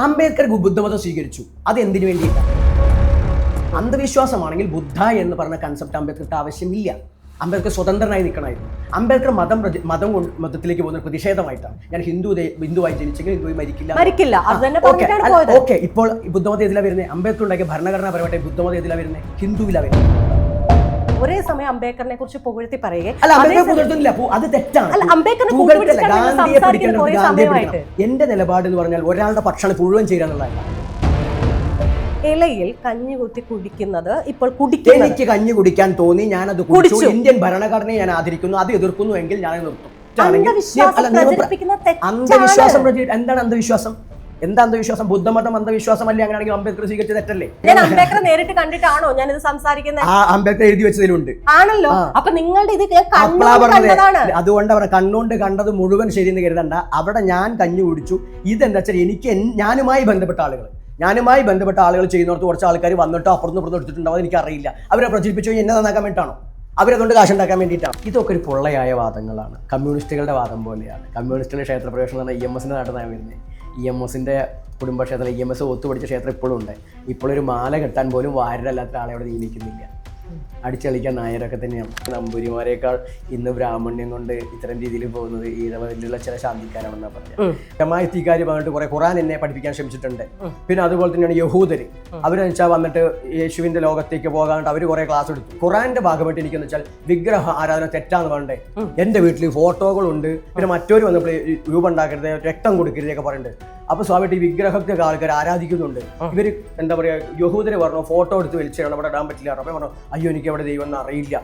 അംബേദ്കർ ബുദ്ധമതം സ്വീകരിച്ചു. അത് എന്തിനു വേണ്ടിയിട്ടാണ്? അന്ധവിശ്വാസമാണെങ്കിൽ ബുദ്ധ എന്ന് പറഞ്ഞ കൺസെപ്റ്റ് അംബേദ്കർക്ക് ആവശ്യമില്ല. അംബേദ്കർ സ്വതന്ത്രനായി നിൽക്കണമായിരുന്നു. അംബേദ്കർ മതത്തിലേക്ക് പോകുന്ന പ്രതിഷേധമായിട്ടാണ്. ഞാൻ ഹിന്ദുവായി ജനിച്ചെങ്കിൽ ഹിന്ദുവായി മരിക്കില്ല. ഓക്കെ, ഇപ്പോൾ ബുദ്ധമതം ഏതിലാണ് വരുന്നത്? അംബേദ്കർ ഉണ്ടാക്കിയ ഭരണഘടനാപരമായിട്ട് ബുദ്ധമതം ഏതിലാണ് വരുന്നത്? ഹിന്ദുവിലാണ് വരുന്നത്. ഒരേ സമയം അംബേദ്കറിനെ കുറിച്ച് പുകഴ്ത്തി പറയുക, അത് തെറ്റാണ്. എന്റെ നിലപാട് എന്ന് പറഞ്ഞാൽ ഒരാളുടെ ഭക്ഷണം മുഴുവൻ ചെയ്യാന്നുള്ളതല്ല. ഇലയിൽ കഞ്ഞി കുത്തി കുടിക്കുന്നത് ഇപ്പോൾ എനിക്ക് കഞ്ഞി കുടിക്കാൻ തോന്നി, ഞാനത് കുടിച്ചു. ഇന്ത്യൻ ഭരണഘടനയെ ഞാൻ ആദരിക്കുന്നു. അത് എതിർക്കുന്നു എങ്കിൽ ഞാൻ നിർത്തും. അന്ധവിശ്വാസം എന്താണ്? അന്ധവിശ്വാസം എന്താ? അന്ധവിശ്വാസം ബുദ്ധമതം അന്ധവിശ്വാസമല്ലേ? അങ്ങനെയാണെങ്കിൽ അംബേദ്കർ സ്വീകരിച്ചത് തെറ്റല്ലേ? ഞാൻ അംബേദ്കർ നേരിട്ട് കണ്ടിട്ടാണോ ഞാൻ ഇത് സംസാരിക്കുന്നത്? അംബേദ്കർ എഴുതി വെച്ചതിലുണ്ട് ആണല്ലോ. അപ്പൊ നിങ്ങളുടെ ഇത് അതുകൊണ്ട് അവിടെ കണ്ണുകൊണ്ട് കണ്ടത് മുഴുവൻ ശരിയെന്ന് കരുതണ്ട. അവിടെ ഞാൻ കഞ്ഞി കുടിച്ചു. ഇതെന്താ വെച്ചാൽ എനിക്ക് ഞാനുമായി ബന്ധപ്പെട്ട ആളുകൾ ചെയ്യുന്നിടത്ത് കുറച്ച് ആൾക്കാർ വന്നിട്ടോ അപ്പുറത്തും എടുത്തിട്ടുണ്ടാവും. എനിക്കറിയില്ല. അവരെ പ്രചരിപ്പിച്ചു എന്നെ നന്നാക്കാൻ വേണ്ടിയിട്ടാണോ? അവരതുകൊണ്ട് കാശുണ്ടാക്കാൻ വേണ്ടിയിട്ടാണ്. ഇതൊക്കെ ഒരു പൊള്ളയായ വാദങ്ങളാണ്. കമ്മ്യൂണിസ്റ്റുകളുടെ വാദം പോലെയാണ്. കമ്മ്യൂണിസ്റ്റുകളുടെ ക്ഷേത്രപ്രവേശനം എന്ന് പറഞ്ഞാൽ EMSന്റെ നാട്ടിലാണ് വരുന്നത്. EMSന്റെ കുടുംബക്ഷേത്രം, EMS ഒത്തുപടിച്ച ക്ഷേത്രം ഇപ്പോഴും ഉണ്ട്. ഇപ്പോഴൊരു മാല കെട്ടാൻ പോലും വാരരല്ലാത്ത ആളെ അവിടെ നിയമിക്കുന്നില്ല. അടിച്ചളിക്കാൻ നായരൊക്കെ തന്നെയാണ്. നമ്പൂരിമാരെക്കാൾ ഇന്ന് ബ്രാഹ്മണ്യം കൊണ്ട് ഇത്തരം രീതിയിൽ പോകുന്നത് ഈഴവരിലുള്ള ചില ശാന്തിക്കാരാണെന്നാണ് പറഞ്ഞത്. ജമാഅത്തിക്കാർ വന്നിട്ട് കുറെ ഖുറാൻ എന്നെ പഠിപ്പിക്കാൻ ശ്രമിച്ചിട്ടുണ്ട്. പിന്നെ അതുപോലെ തന്നെയാണ് യഹൂദര്. അവരെന്ന് വെച്ചാൽ വന്നിട്ട് യേശുവിന്റെ ലോകത്തേക്ക് പോകാണ്ട് അവർ കുറെ ക്ലാസ് എടുത്തു. ഖുറാന്റെ ഭാഗമായിട്ട് എനിക്കെന്ന് വെച്ചാൽ വിഗ്രഹ ആരാധന തെറ്റാന്ന് പറഞ്ഞേ. എന്റെ വീട്ടിൽ ഫോട്ടോകളുണ്ട്. പിന്നെ മറ്റൊരു വന്നപ്പോൾ രൂപം ഉണ്ടാക്കരുത്, രക്തം കൊടുക്കരുതൊക്കെ പറയുന്നുണ്ട്. അപ്പൊ സ്വാഭാവികമായിട്ട് ഈ വിഗ്രഹത്തെ ആൾക്കാർ ആരാധിക്കുന്നുണ്ട്. ഇവര് എന്താ പറയാ, യഹൂദര് പറഞ്ഞു ഫോട്ടോ എടുത്ത് വലിച്ചാണ് അവിടെ ഇടാൻ പറ്റില്ല. അപ്പൊ പറഞ്ഞു അയ്യോ എനിക്ക് അവിടെ ദൈവം എന്ന് അറിയില്ല.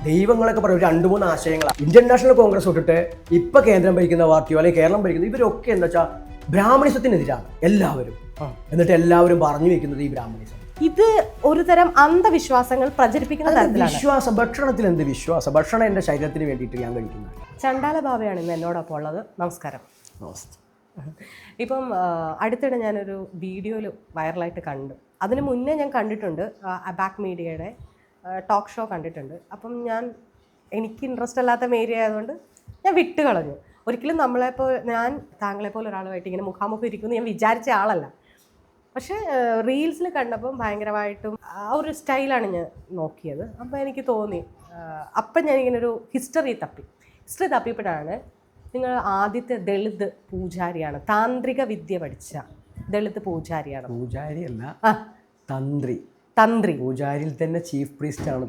ദൈവങ്ങളൊക്കെ പറയും 2-3 ആശയങ്ങളാണ്. ഇന്ത്യൻ നാഷണൽ കോൺഗ്രസ് തൊട്ടിട്ട് ഇപ്പൊ കേന്ദ്രം ഭരിക്കുന്ന പാർട്ടിയോ അല്ലെങ്കിൽ കേരളം ഭരിക്കുന്ന ഇവരൊക്കെ എന്താ വെച്ചാൽ ബ്രാഹ്മണിസത്തിനെതിരാണ് എല്ലാവരും. എന്നിട്ട് എല്ലാവരും പറഞ്ഞു വെക്കുന്നത് ഈ ബ്രാഹ്മണിസം. ഇത് ഒരു തരം അന്ധവിശ്വാസങ്ങൾ പ്രചരിപ്പിക്കുന്ന തരത്തിലാണ്. വിശ്വാസം, ഭക്ഷണത്തിൽ എന്ത് വിശ്വാസം? ഭക്ഷണം എന്റെ ശരീരത്തിന് വേണ്ടിയിട്ട് ഞാൻ കഴിക്കുന്നത്. ചണ്ടാല ബാബയാണ് ഇന്ന് എന്നോടൊപ്പം ഉള്ളത്. നമസ്കാരം. ഇപ്പം അടുത്തിടെ ഞാനൊരു വീഡിയോയിൽ വൈറലായിട്ട് കണ്ടു. അതിന് മുന്നേ ഞാൻ കണ്ടിട്ടുണ്ട്, ബാക്ക് മീഡിയയുടെ ടോക്ക് ഷോ കണ്ടിട്ടുണ്ട്. അപ്പം എനിക്ക് ഇൻട്രസ്റ്റ് അല്ലാത്ത മീഡിയ ആയതുകൊണ്ട് ഞാൻ വിട്ട് കളഞ്ഞു. ഒരിക്കലും ഞാൻ താങ്കളെപ്പോലെ ഒരാളുമായിട്ട് ഇങ്ങനെ മുഖാമുഖം ഇരിക്കുന്നു ഞാൻ വിചാരിച്ച ആളല്ല. പക്ഷേ റീൽസിൽ കണ്ടപ്പം ഭയങ്കരമായിട്ടും ആ ഒരു സ്റ്റൈലാണ് ഞാൻ നോക്കിയത്. അപ്പോൾ എനിക്ക് തോന്നി, അപ്പം ഞാനിങ്ങനെ ഒരു ഹിസ്റ്ററി തപ്പിയപ്പോഴാണ് നിങ്ങൾ ആദ്യത്തെ ദളിത് പൂജാരിയാണ്, താന്ത്രിക വിദ്യ പഠിച്ച ദളിത് പൂജാരിയാണ്. പൂജാരിയല്ല, തന്ത്രി. പൂജാരിയിൽ തന്നെ ചീഫ് പ്രീസ്റ്റ് ആണ്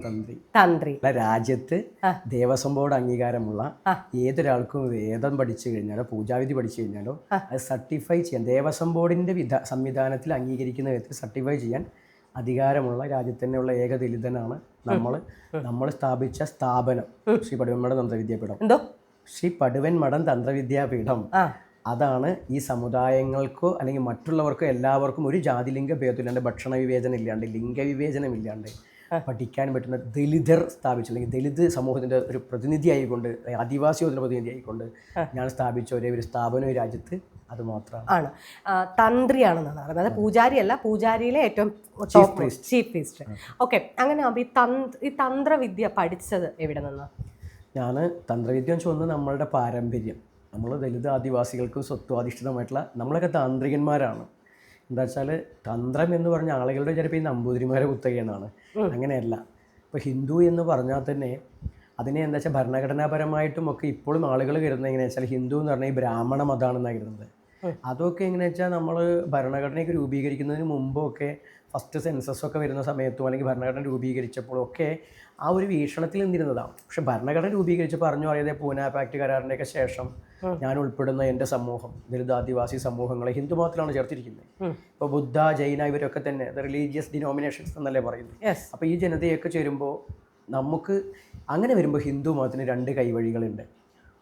തന്ത്രി. രാജ്യത്ത് ദേവസ്വം ബോർഡ് അംഗീകാരമുള്ള ഏതൊരാൾക്കും വേദം പഠിച്ചു കഴിഞ്ഞാലോ പൂജാവിധി പഠിച്ചു കഴിഞ്ഞാലോ അത് സർട്ടിഫൈ ചെയ്യാൻ ദേവസ്വം ബോർഡിന്റെ സംവിധാനത്തിൽ അംഗീകരിക്കുന്ന വിധത്തിൽ സർട്ടിഫൈ ചെയ്യാൻ അധികാരമുള്ള രാജ്യത്ത് തന്നെയുള്ള ഏക ദളിതനാണ് നമ്മൾ സ്ഥാപിച്ച സ്ഥാപനം ശ്രീ പടുവൻമഠം തന്ത്രവിദ്യാപീഠം. ശ്രീ പടുവൻമഠം തന്ത്രവിദ്യാപീഠം അതാണ് ഈ സമുദായങ്ങൾക്കോ അല്ലെങ്കിൽ മറ്റുള്ളവർക്കോ എല്ലാവർക്കും ഒരു ജാതിലിംഗ ഭേദമില്ലാണ്ട് ഭക്ഷണ വിവേചനം ഇല്ലാണ്ട് ലിംഗവിവേചനം ഇല്ലാണ്ട് പഠിക്കാൻ പറ്റുന്ന ദളിതർ സ്ഥാപിച്ചു, അല്ലെങ്കിൽ ദളിത് സമൂഹത്തിൻ്റെ ഒരു പ്രതിനിധിയായിക്കൊണ്ട്, ആദിവാസി പ്രതിനിധിയായിക്കൊണ്ട് ഞാൻ സ്ഥാപിച്ച ഒരേ ഒരു സ്ഥാപനം ഈ രാജ്യത്ത് അത് മാത്രമാണ്. തന്ത്രിയാണെന്നാണ് പറയുന്നത്, പൂജാരിയല്ല. പൂജാരിയിലെ ഏറ്റവും ചീഫ് പ്രീസ്റ്റ്. ഓക്കെ, അങ്ങനെ ഈ തന്ത്രവിദ്യ പഠിച്ചത് എവിടെ നിന്നാണ്? ഞാൻ തന്ത്രവിദ്യ എന്ന് ചോദിക്കുന്നത് നമ്മളുടെ പാരമ്പര്യം. നമ്മൾ ദളിത് ആദിവാസികൾക്കും സ്വത്വാധിഷ്ഠിതമായിട്ടുള്ള നമ്മളൊക്കെ താന്ത്രികന്മാരാണ്. എന്താ വെച്ചാൽ തന്ത്രം എന്ന് പറഞ്ഞ ആളുകളുടെ ചിലപ്പോൾ ഈ നമ്പൂതിരിമാരെ കുത്തകയെന്നാണ്. അങ്ങനെയല്ല. ഇപ്പോൾ ഹിന്ദു എന്ന് പറഞ്ഞാൽ തന്നെ അതിനെ എന്താ വെച്ചാൽ ഭരണഘടനാപരമായിട്ടും ഒക്കെ ഇപ്പോഴും ആളുകൾ കരുതുന്നത് എങ്ങനെയാ വെച്ചാൽ ഹിന്ദു എന്ന് പറഞ്ഞാൽ ഈ ബ്രാഹ്മണ മതമാണെന്നാണ് കരുതുന്നത്. അതൊക്കെ എങ്ങനെയാ വെച്ചാൽ നമ്മൾ ഭരണഘടനയൊക്കെ രൂപീകരിക്കുന്നതിന് മുമ്പൊക്കെ ഫസ്റ്റ് സെൻസസൊക്കെ വരുന്ന സമയത്തും അല്ലെങ്കിൽ ഭരണഘടന രൂപീകരിച്ചപ്പോഴൊക്കെ ആ ഒരു വീക്ഷണത്തിൽ നിന്നിരുന്നതാണ്. പക്ഷെ ഭരണഘടന രൂപീകരിച്ചപ്പോൾ പറഞ്ഞു അറിയാതെ പൂന പാക്ട് കരാറിൻ്റെയൊക്കെ ശേഷം ഞാൻ ഉൾപ്പെടുന്ന എൻ്റെ സമൂഹം ദളിത് ആദിവാസി സമൂഹങ്ങളെ ഹിന്ദു മതത്തിലാണ് ചേർത്തിരിക്കുന്നത്. ഇപ്പോൾ ബുദ്ധ, ജൈന ഇവരൊക്കെ തന്നെ റിലീജിയസ് ഡിനോമിനേഷൻസ് എന്നല്ലേ പറയുന്നത്. അപ്പോൾ ഈ ജനതയൊക്കെ ചേരുമ്പോൾ നമുക്ക് അങ്ങനെ വരുമ്പോൾ ഹിന്ദു മതത്തിന് 2 കൈവഴികളുണ്ട്.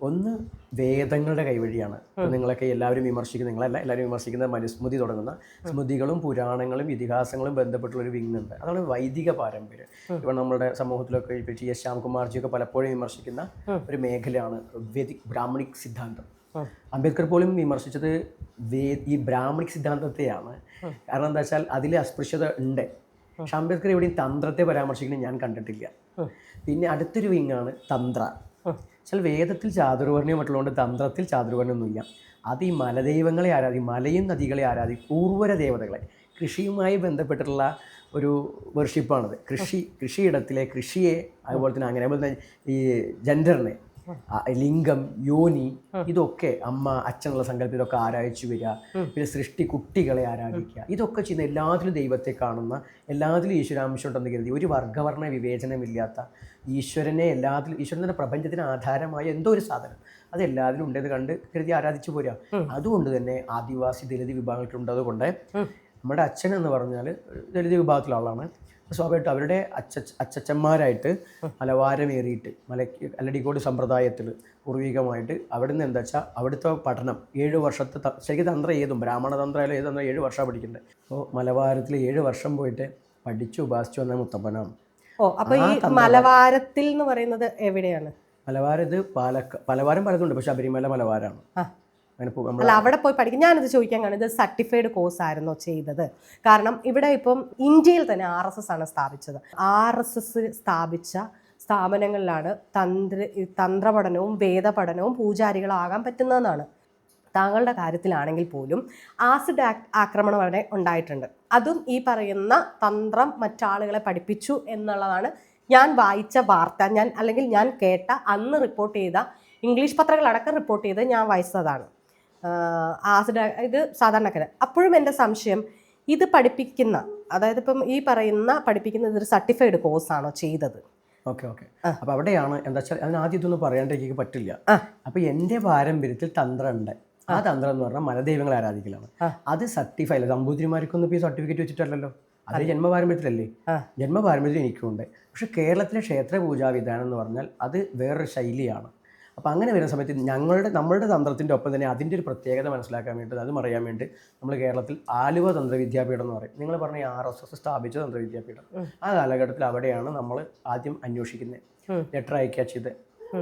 ഒന്ന് വേദങ്ങളുടെ കൈവഴിയാണ്. നിങ്ങളൊക്കെ എല്ലാവരും വിമർശിക്കുന്ന, നിങ്ങളല്ല എല്ലാവരും വിമർശിക്കുന്ന മനുസ്മൃതി തുടങ്ങുന്ന സ്മൃതികളും പുരാണങ്ങളും ഇതിഹാസങ്ങളും ബന്ധപ്പെട്ടുള്ളൊരു വിങ്ങുണ്ട്. അതാണ് വൈദിക പാരമ്പര്യം. ഇപ്പോൾ നമ്മുടെ സമൂഹത്തിലൊക്കെ ഇപ്പോൾ TS ശ്യാംകുമാർജിയൊക്കെ പലപ്പോഴും വിമർശിക്കുന്ന ഒരു മേഖലയാണ് വേദിക് ബ്രാഹ്മണിക് സിദ്ധാന്തം. അംബേദ്കർ പോലും വിമർശിച്ചത് ഈ ബ്രാഹ്മണിക് സിദ്ധാന്തത്തെയാണ്. കാരണം എന്താ വെച്ചാൽ അതിൽ അസ്പൃശ്യത ഉണ്ട്. പക്ഷെ അംബേദ്കർ എവിടെയും തന്ത്രത്തെ പരാമർശിക്കുന്നത് ഞാൻ കണ്ടിട്ടില്ല. പിന്നെ അടുത്തൊരു വിങ്ങാണ് തന്ത്ര. ചില വേദത്തിൽ ചാതുർവർണ്ണ്യം മറ്റുള്ളതുകൊണ്ട് തന്ത്രത്തിൽ ചാതുർവർണ്ണയൊന്നുമില്ല. അത് ഈ മലദൈവങ്ങളെ മലയും നദികളെ പൂർവ്വര ദേവതകളെ, കൃഷിയുമായി ബന്ധപ്പെട്ടിട്ടുള്ള ഒരു വർഷിപ്പാണത്. കൃഷിയിടത്തിലെ കൃഷിയെ, അതുപോലെ തന്നെ അതുപോലെ തന്നെ ഈ ജെൻഡറിനെ, ലിംഗം, യോനി, ഇതൊക്കെ അമ്മ അച്ഛനുള്ള സങ്കല്പം ഇതൊക്കെ ആരാധിച്ചു വരിക. പിന്നെ സൃഷ്ടി, കുട്ടികളെ ആരാധിക്കുക, ഇതൊക്കെ ചെയ്യുന്ന എല്ലാത്തിലും ദൈവത്തെ കാണുന്ന, എല്ലാത്തിലും ഈശ്വരാംശം ഉണ്ടെന്ന് കരുതി ഒരു വർഗ്ഗവർണ്ണ വിവേചനമില്ലാത്ത ഈശ്വരനെ ഈശ്വരൻ തന്നെ പ്രപഞ്ചത്തിന് ആധാരമായ എന്തോ ഒരു സാധനം അത് എല്ലാത്തിലും ഉണ്ടെന്ന് കരുതി ആരാധിച്ചു പോരുക. അതുകൊണ്ട് തന്നെ ആദിവാസി ദലിത് വിഭാഗത്തിലുണ്ടത് കൊണ്ട് നമ്മുടെ അച്ഛൻ എന്ന് പറഞ്ഞാൽ ദലിത് വിഭാഗത്തിലുള്ള ആളാണ്. സ്വാഭാവികമായിട്ട് അവരുടെ അച്ചച്ചന്മാരായിട്ട് മലവാരമേറിയിട്ട് അല്ലടിക്കോട് സമ്പ്രദായത്തിൽ പൂർവികമായിട്ട് അവിടെ നിന്ന് എന്താ വെച്ചാൽ അവിടുത്തെ പഠനം 7 വർഷത്തെ ശരിക്കും തന്ത്രം ഏതും ബ്രാഹ്മണ തന്ത്രമായാലും ഏത് തന്ത്രം 7 വർഷമാണ് പഠിക്കേണ്ടത്. അപ്പോൾ മലവാരത്തിൽ 7 വർഷം പോയിട്ട് പഠിച്ചു ഉപാസിച്ചു വന്ന മുത്തപ്പനാണ്. അപ്പോൾ ഈ മലവാരത്തിൽ എന്ന് പറയുന്നത് എവിടെയാണ്? മലവാരം ഇത് പലവാരം പലതുണ്ട്, പക്ഷെ ശബരിമല മലവാരമാണ്. അല്ല, അവിടെ പോയി പഠിക്കും. ഞാനിത് ചോദിക്കാൻ കാരണം, ഇത് സർട്ടിഫൈഡ് കോഴ്സ് ആയിരുന്നോ ചെയ്തത്? കാരണം ഇവിടെ ഇപ്പം ഇന്ത്യയിൽ തന്നെ RSS ആണ് സ്ഥാപിച്ചത്. RSS സ്ഥാപിച്ച സ്ഥാപനങ്ങളിലാണ് തന്ത്രപഠനവും വേദപഠനവും പൂജാരികളാകാൻ പറ്റുന്നതെന്നാണ്. താങ്കളുടെ കാര്യത്തിലാണെങ്കിൽ പോലും ആസിഡ് ആക്രമണം അവിടെ ഉണ്ടായിട്ടുണ്ട്. അതും ഈ പറയുന്ന തന്ത്രം മറ്റാളുകളെ പഠിപ്പിച്ചു എന്നുള്ളതാണ് ഞാൻ വായിച്ച വാർത്ത. ഞാൻ കേട്ട, അന്ന് റിപ്പോർട്ട് ചെയ്ത ഇംഗ്ലീഷ് പത്രങ്ങളടക്കം റിപ്പോർട്ട് ചെയ്ത് ഞാൻ വായിച്ചതാണ്. ആസിഡ് ഇത് സാധാരണക്കാര്. അപ്പോഴും എൻ്റെ സംശയം, ഇത് പഠിപ്പിക്കുന്ന, അതായത് ഇപ്പം ഈ പഠിപ്പിക്കുന്ന ഇതൊരു സർട്ടിഫൈഡ് കോഴ്സാണോ ചെയ്തത്? ഓക്കെ. അപ്പോൾ അവിടെയാണ് എന്താ വെച്ചാൽ അതിനാദ്യം ഇതൊന്നും പറയാണ്ടിരിക്കുക പറ്റില്ല. അപ്പോൾ എൻ്റെ പാരമ്പര്യത്തിൽ തന്ത്രം ഉണ്ട്. ആ തന്ത്രം എന്ന് പറഞ്ഞാൽ മലദൈവങ്ങളെ ആരാധിക്കലാണ്. അത് സർട്ടിഫൈ അല്ല, നമ്പൂതിരിമാർക്കൊന്നും ഇപ്പോൾ ഈ സർട്ടിഫിക്കറ്റ് വെച്ചിട്ടല്ലോ, അത് ജന്മപാരമ്പര്യത്തിലല്ലേ. ജന്മപാരമ്പര്യത്തിൽ എനിക്കുണ്ട്. പക്ഷെ കേരളത്തിലെ ക്ഷേത്ര പൂജാ വിധാനം എന്ന് പറഞ്ഞാൽ അത് വേറൊരു ശൈലിയാണ്. അപ്പോൾ അങ്ങനെ വരുന്ന സമയത്ത് നമ്മളുടെ തന്ത്രത്തിൻ്റെ ഒപ്പം തന്നെ അതിൻ്റെ ഒരു പ്രത്യേകത മനസ്സിലാക്കാൻ വേണ്ടി, അത് അറിയാൻ വേണ്ടി നമ്മൾ കേരളത്തിൽ ആലുവ തന്ത്രവിദ്യാപീഠം എന്ന് പറയും. നിങ്ങൾ പറഞ്ഞ RSS സ്ഥാപിച്ച തന്ത്രവിദ്യാപീഠം, ആ കാലഘട്ടത്തിൽ അവിടെയാണ് നമ്മൾ ആദ്യം അന്വേഷിക്കുന്നത്, ലെറ്റർ അയക്കുക ചെയ്ത്.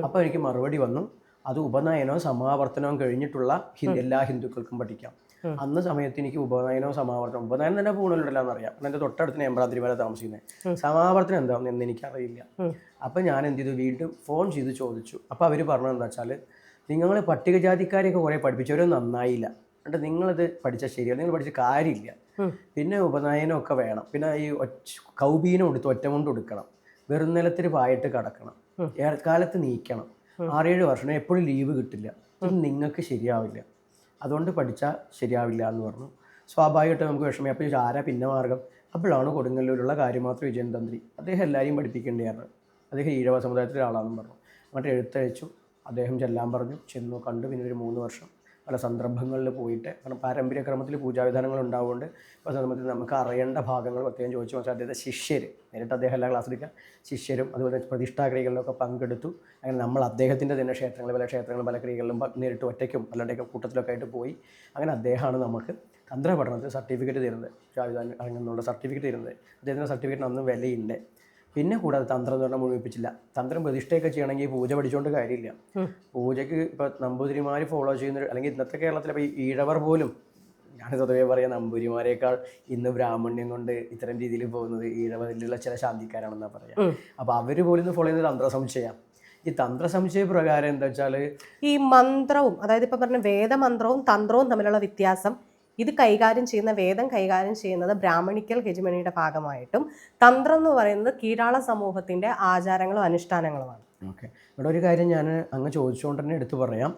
അപ്പോൾ എനിക്ക് മറുപടി വന്നു, അത് ഉപനയനവും സമാവർത്തനവും കഴിഞ്ഞിട്ടുള്ള എല്ലാ ഹിന്ദുക്കൾക്കും പഠിക്കാം. അന്ന് സമയത്ത് എനിക്ക് ഉപനയനവും ഉപനയനം തന്നെ പൂണലുണ്ടല്ലോ അറിയാം. എൻ്റെ തൊട്ടടുത്ത് എമ്പ്രാതിരിമല താമസിക്കുന്നത്. സമാവർത്തനം എന്താണെന്ന് എനിക്കറിയില്ല. അപ്പം ഞാൻ എന്ത് ചെയ്തു, വീണ്ടും ഫോൺ ചെയ്ത് ചോദിച്ചു. അപ്പോൾ അവർ പറഞ്ഞത് എന്താ വെച്ചാൽ, നിങ്ങൾ പട്ടികജാതിക്കാരെയൊക്കെ കുറേ പഠിപ്പിച്ചവരും നന്നായില്ല, എന്നിട്ട് നിങ്ങളിത് പഠിച്ചാൽ ശരിയല്ല, നിങ്ങൾ പഠിച്ച കാര്യമില്ല. പിന്നെ ഉപനയനമൊക്കെ വേണം, പിന്നെ ഈ കൗബീനം എടുത്ത് ഒറ്റമുണ്ട് കൊടുക്കണം, വെറും നിലത്തിൽ പായിട്ട് കിടക്കണം, ഏഴക്കാലത്ത് നീക്കണം, 6-7 വർഷം എപ്പോഴും ലീവ് കിട്ടില്ല, ഇത് നിങ്ങൾക്ക് ശരിയാവില്ല, അതുകൊണ്ട് പഠിച്ചാൽ ശരിയാവില്ല എന്ന് പറഞ്ഞു. സ്വാഭാവികമായിട്ട് നമുക്ക് വിഷമം. അപ്പോൾ ആരാ പിന്നെ മാർഗം? അപ്പോഴാണ് കൊടുങ്ങല്ലൂരുള്ള കാര്യമാത്ര വിജയൻ തന്ത്രി. അദ്ദേഹം എല്ലാവരെയും പഠിപ്പിക്കേണ്ടിയായിരുന്നു. അദ്ദേഹം ഈഴവ സമുദായത്തിലെ ആളാണെന്ന് പറഞ്ഞു. എന്നിട്ട് എഴുത്തയച്ചു, അദ്ദേഹം ചെല്ലാൻ പറഞ്ഞു, ചെന്നു കണ്ടു. പിന്നെ ഒരു 3 വർഷം പല സന്ദർഭങ്ങളിൽ പോയിട്ട്, കാരണം പാരമ്പര്യക്രമത്തിൽ പൂജാവിധാനങ്ങൾ ഉണ്ടാവുകൊണ്ട് ഇപ്പോൾ സമയത്ത് നമുക്ക് അറിയേണ്ട ഭാഗങ്ങൾ പ്രത്യേകം ചോദിച്ചു മനസ്സിലാക്കി. അദ്ദേഹത്തെ ശിഷ്യർ, നേരിട്ട് അദ്ദേഹം എല്ലാ ക്ലാസ്സിലെടുക്കുക, ശിഷ്യരും അതുപോലെ പ്രതിഷ്ഠാക്രിയകളിലൊക്കെ പങ്കെടുത്തു. അങ്ങനെ നമ്മൾ അദ്ദേഹത്തിൻ്റെ തന്നെ പല ക്ഷേത്രങ്ങളും പല ക്രിയകളിലും നേരിട്ട് ഒറ്റയ്ക്കും അല്ലാണ്ടൊക്കെ കൂട്ടത്തിലൊക്കെ ആയിട്ട് പോയി. അങ്ങനെ അദ്ദേഹമാണ് നമുക്ക് തന്ത്രപഠനത്തിൽ സർട്ടിഫിക്കറ്റ് തരുന്നത്, പൂജാവിധാനം അങ്ങനെയുള്ള സർട്ടിഫിക്കറ്റ് തരുന്നത്. അദ്ദേഹത്തിൻ്റെ സർട്ടിഫിക്കറ്റിന് അന്ന് വിലയുണ്ട്. പിന്നെ കൂടാതെ തന്ത്രം എന്ന് പറഞ്ഞാൽ മുഴുവിപ്പിച്ചില്ല. തന്ത്രം പ്രതിഷ്ഠയൊക്കെ ചെയ്യണമെങ്കിൽ പൂജ പഠിച്ചുകൊണ്ട് കാര്യമില്ല. പൂജയ്ക്ക് ഇപ്പോൾ നമ്പൂതിരിമാർ ഫോളോ ചെയ്യുന്ന, അല്ലെങ്കിൽ ഇന്നത്തെ കേരളത്തിലെ ഇപ്പോൾ ഈഴവർ പോലും, ഞാൻ സ്വതവേ പറയാം, നമ്പൂതിരിമാരേക്കാൾ ഇന്ന് ബ്രാഹ്മണ്യം കൊണ്ട് ഇത്തരം രീതിയിൽ പോകുന്നത് ഈഴവരിലുള്ള ചില ശാന്തിക്കാരാണെന്നാണ് പറയാം. അപ്പോൾ അവർ പോലും ഇന്ന് ഫോളോ ചെയ്യുന്നത് തന്ത്രസമുച്ചയം. ഈ തന്ത്രസമുച്ചയ പ്രകാരം എന്താ വെച്ചാൽ, ഈ മന്ത്രവും, അതായത് ഇപ്പം പറഞ്ഞ വേദമന്ത്രവും തന്ത്രവും തമ്മിലുള്ള വ്യത്യാസം, ഇത് കൈകാര്യം ചെയ്യുന്ന, വേദം കൈകാര്യം ചെയ്യുന്നത് ബ്രാഹ്മണിക്കൽ ഹെജിമണിയുടെ ഭാഗമായിട്ടും, തന്ത്രം എന്ന് പറയുന്നത് കീഴാള സമൂഹത്തിന്റെ ആചാരങ്ങളും അനുഷ്ഠാനങ്ങളുമാണ്. ഓക്കെ, ഇവിടെ ഒരു കാര്യം ഞാൻ അങ്ങ് ചോദിച്ചുകൊണ്ട് തന്നെ എടുത്തു പറയാം.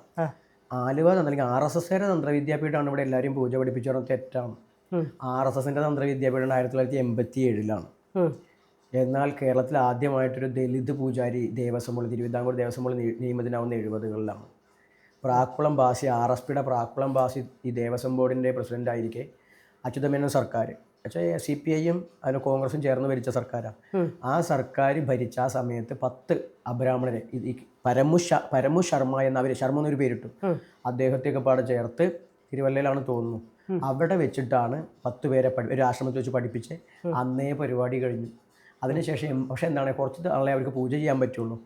ആലുവ അല്ലെങ്കിൽ RSSയുടെ തന്ത്രവിദ്യാപീഠമാണ് ഇവിടെ എല്ലാവരും പൂജ പഠിപ്പിച്ചു പറഞ്ഞാൽ തെറ്റാണ്. RSSന്റെ തന്ത്രവിദ്യാപീഠം 1987-ലാണ്. എന്നാൽ കേരളത്തിൽ ആദ്യമായിട്ടൊരു ദലിത് പൂജാരി ദേവസ്വം ബോർഡ്, തിരുവിതാംകൂർ ദേവസ്വം ബോർഡ് നിയമിതനാവുന്ന 70-കളിലാണ്. പ്രാക്കുളം ബാസി, RSPയുടെ പ്രാക്കുളം ബാസി ഈ ദേവസ്വം ബോർഡിൻ്റെ പ്രസിഡൻ്റായിരിക്കെ അച്യുതമേനോൻ സർക്കാർ, പക്ഷേ CPIയും അതിന് കോൺഗ്രസും ചേർന്ന് ഭരിച്ച സർക്കാരാണ്. ആ സർക്കാർ ഭരിച്ച ആ സമയത്ത് 10 അബ്രാഹ്മണരെ, ഈ പരമു ശർമ്മ എന്ന ശർമ്മ എന്നൊരു പേരിട്ടു, അദ്ദേഹത്തെയൊക്കെ പാടെ ചേർത്ത് തിരുവല്ലയിലാണ് തോന്നുന്നു, അവിടെ വെച്ചിട്ടാണ് 10 പേരെ ഒരു ആശ്രമത്തിൽ വെച്ച് പഠിപ്പിച്ച് അന്നേ പരിപാടി കഴിഞ്ഞു. അതിനുശേഷം പക്ഷേ എന്താണ്, കുറച്ച് ആളെ അവർക്ക് പൂജ ചെയ്യാൻ പറ്റുള്ളൂ.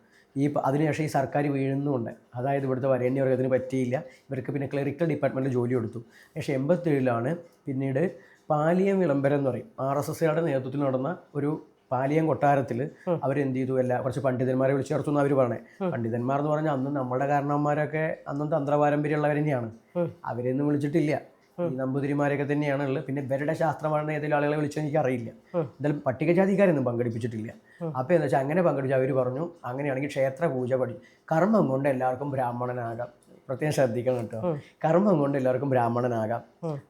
അതിനുശേഷം ഈ സർക്കാർ വീഴുന്നുമുണ്ട്. അതായത് ഇവിടുത്തെ വരേണ്യവർഗത്തിന് പറ്റിയില്ല. ഇവർക്ക് പിന്നെ ക്ലറിക്കൽ ഡിപ്പാർട്ട്മെൻറ്റിൽ ജോലി കൊടുത്തു. പക്ഷേ 87-ലാണ് പിന്നീട് പാലിയം വിളംബരം എന്ന് പറയും, RSSയുടെ നേതൃത്വത്തിൽ നടന്ന ഒരു പാലിയം കൊട്ടാരത്തിൽ അവരെന്ത് ചെയ്തു, കുറച്ച് പണ്ഡിതന്മാരെ വിളിച്ചു ചേർത്തു എന്ന് അവർ പറഞ്ഞേ. പണ്ഡിതന്മാർ എന്ന് പറഞ്ഞാൽ അന്ന് നമ്മുടെ കാരണവന്മാരൊക്കെ അന്നും തന്ത്രപാരമ്പര്യമുള്ളവർ തന്നെയാണ്. അവരെയൊന്നും വിളിച്ചിട്ടില്ല, ഈ നമ്പൂതിരിമാരൊക്കെ തന്നെയാണ് ഉള്ളത്. പിന്നെ ഇവരുടെ ശാസ്ത്രമാണ് ഏതെങ്കിലും ആളുകളെ വിളിച്ചോ എനിക്കറിയില്ല. എന്തായാലും പട്ടികജാതിക്കാരൊന്നും പങ്കെടുപ്പിച്ചിട്ടില്ല. അപ്പോൾ എന്താ വെച്ചാൽ അങ്ങനെ പങ്കെടുപ്പിച്ച് അവർ പറഞ്ഞു അങ്ങനെയാണെങ്കിൽ ക്ഷേത്ര പൂജ കർമ്മം കൊണ്ട് എല്ലാവർക്കും ബ്രാഹ്മണനാകാം. പ്രത്യേകം ശ്രദ്ധിക്കണം കേട്ടോ, കർമ്മം കൊണ്ട് എല്ലാവർക്കും ബ്രാഹ്മണനാകാം.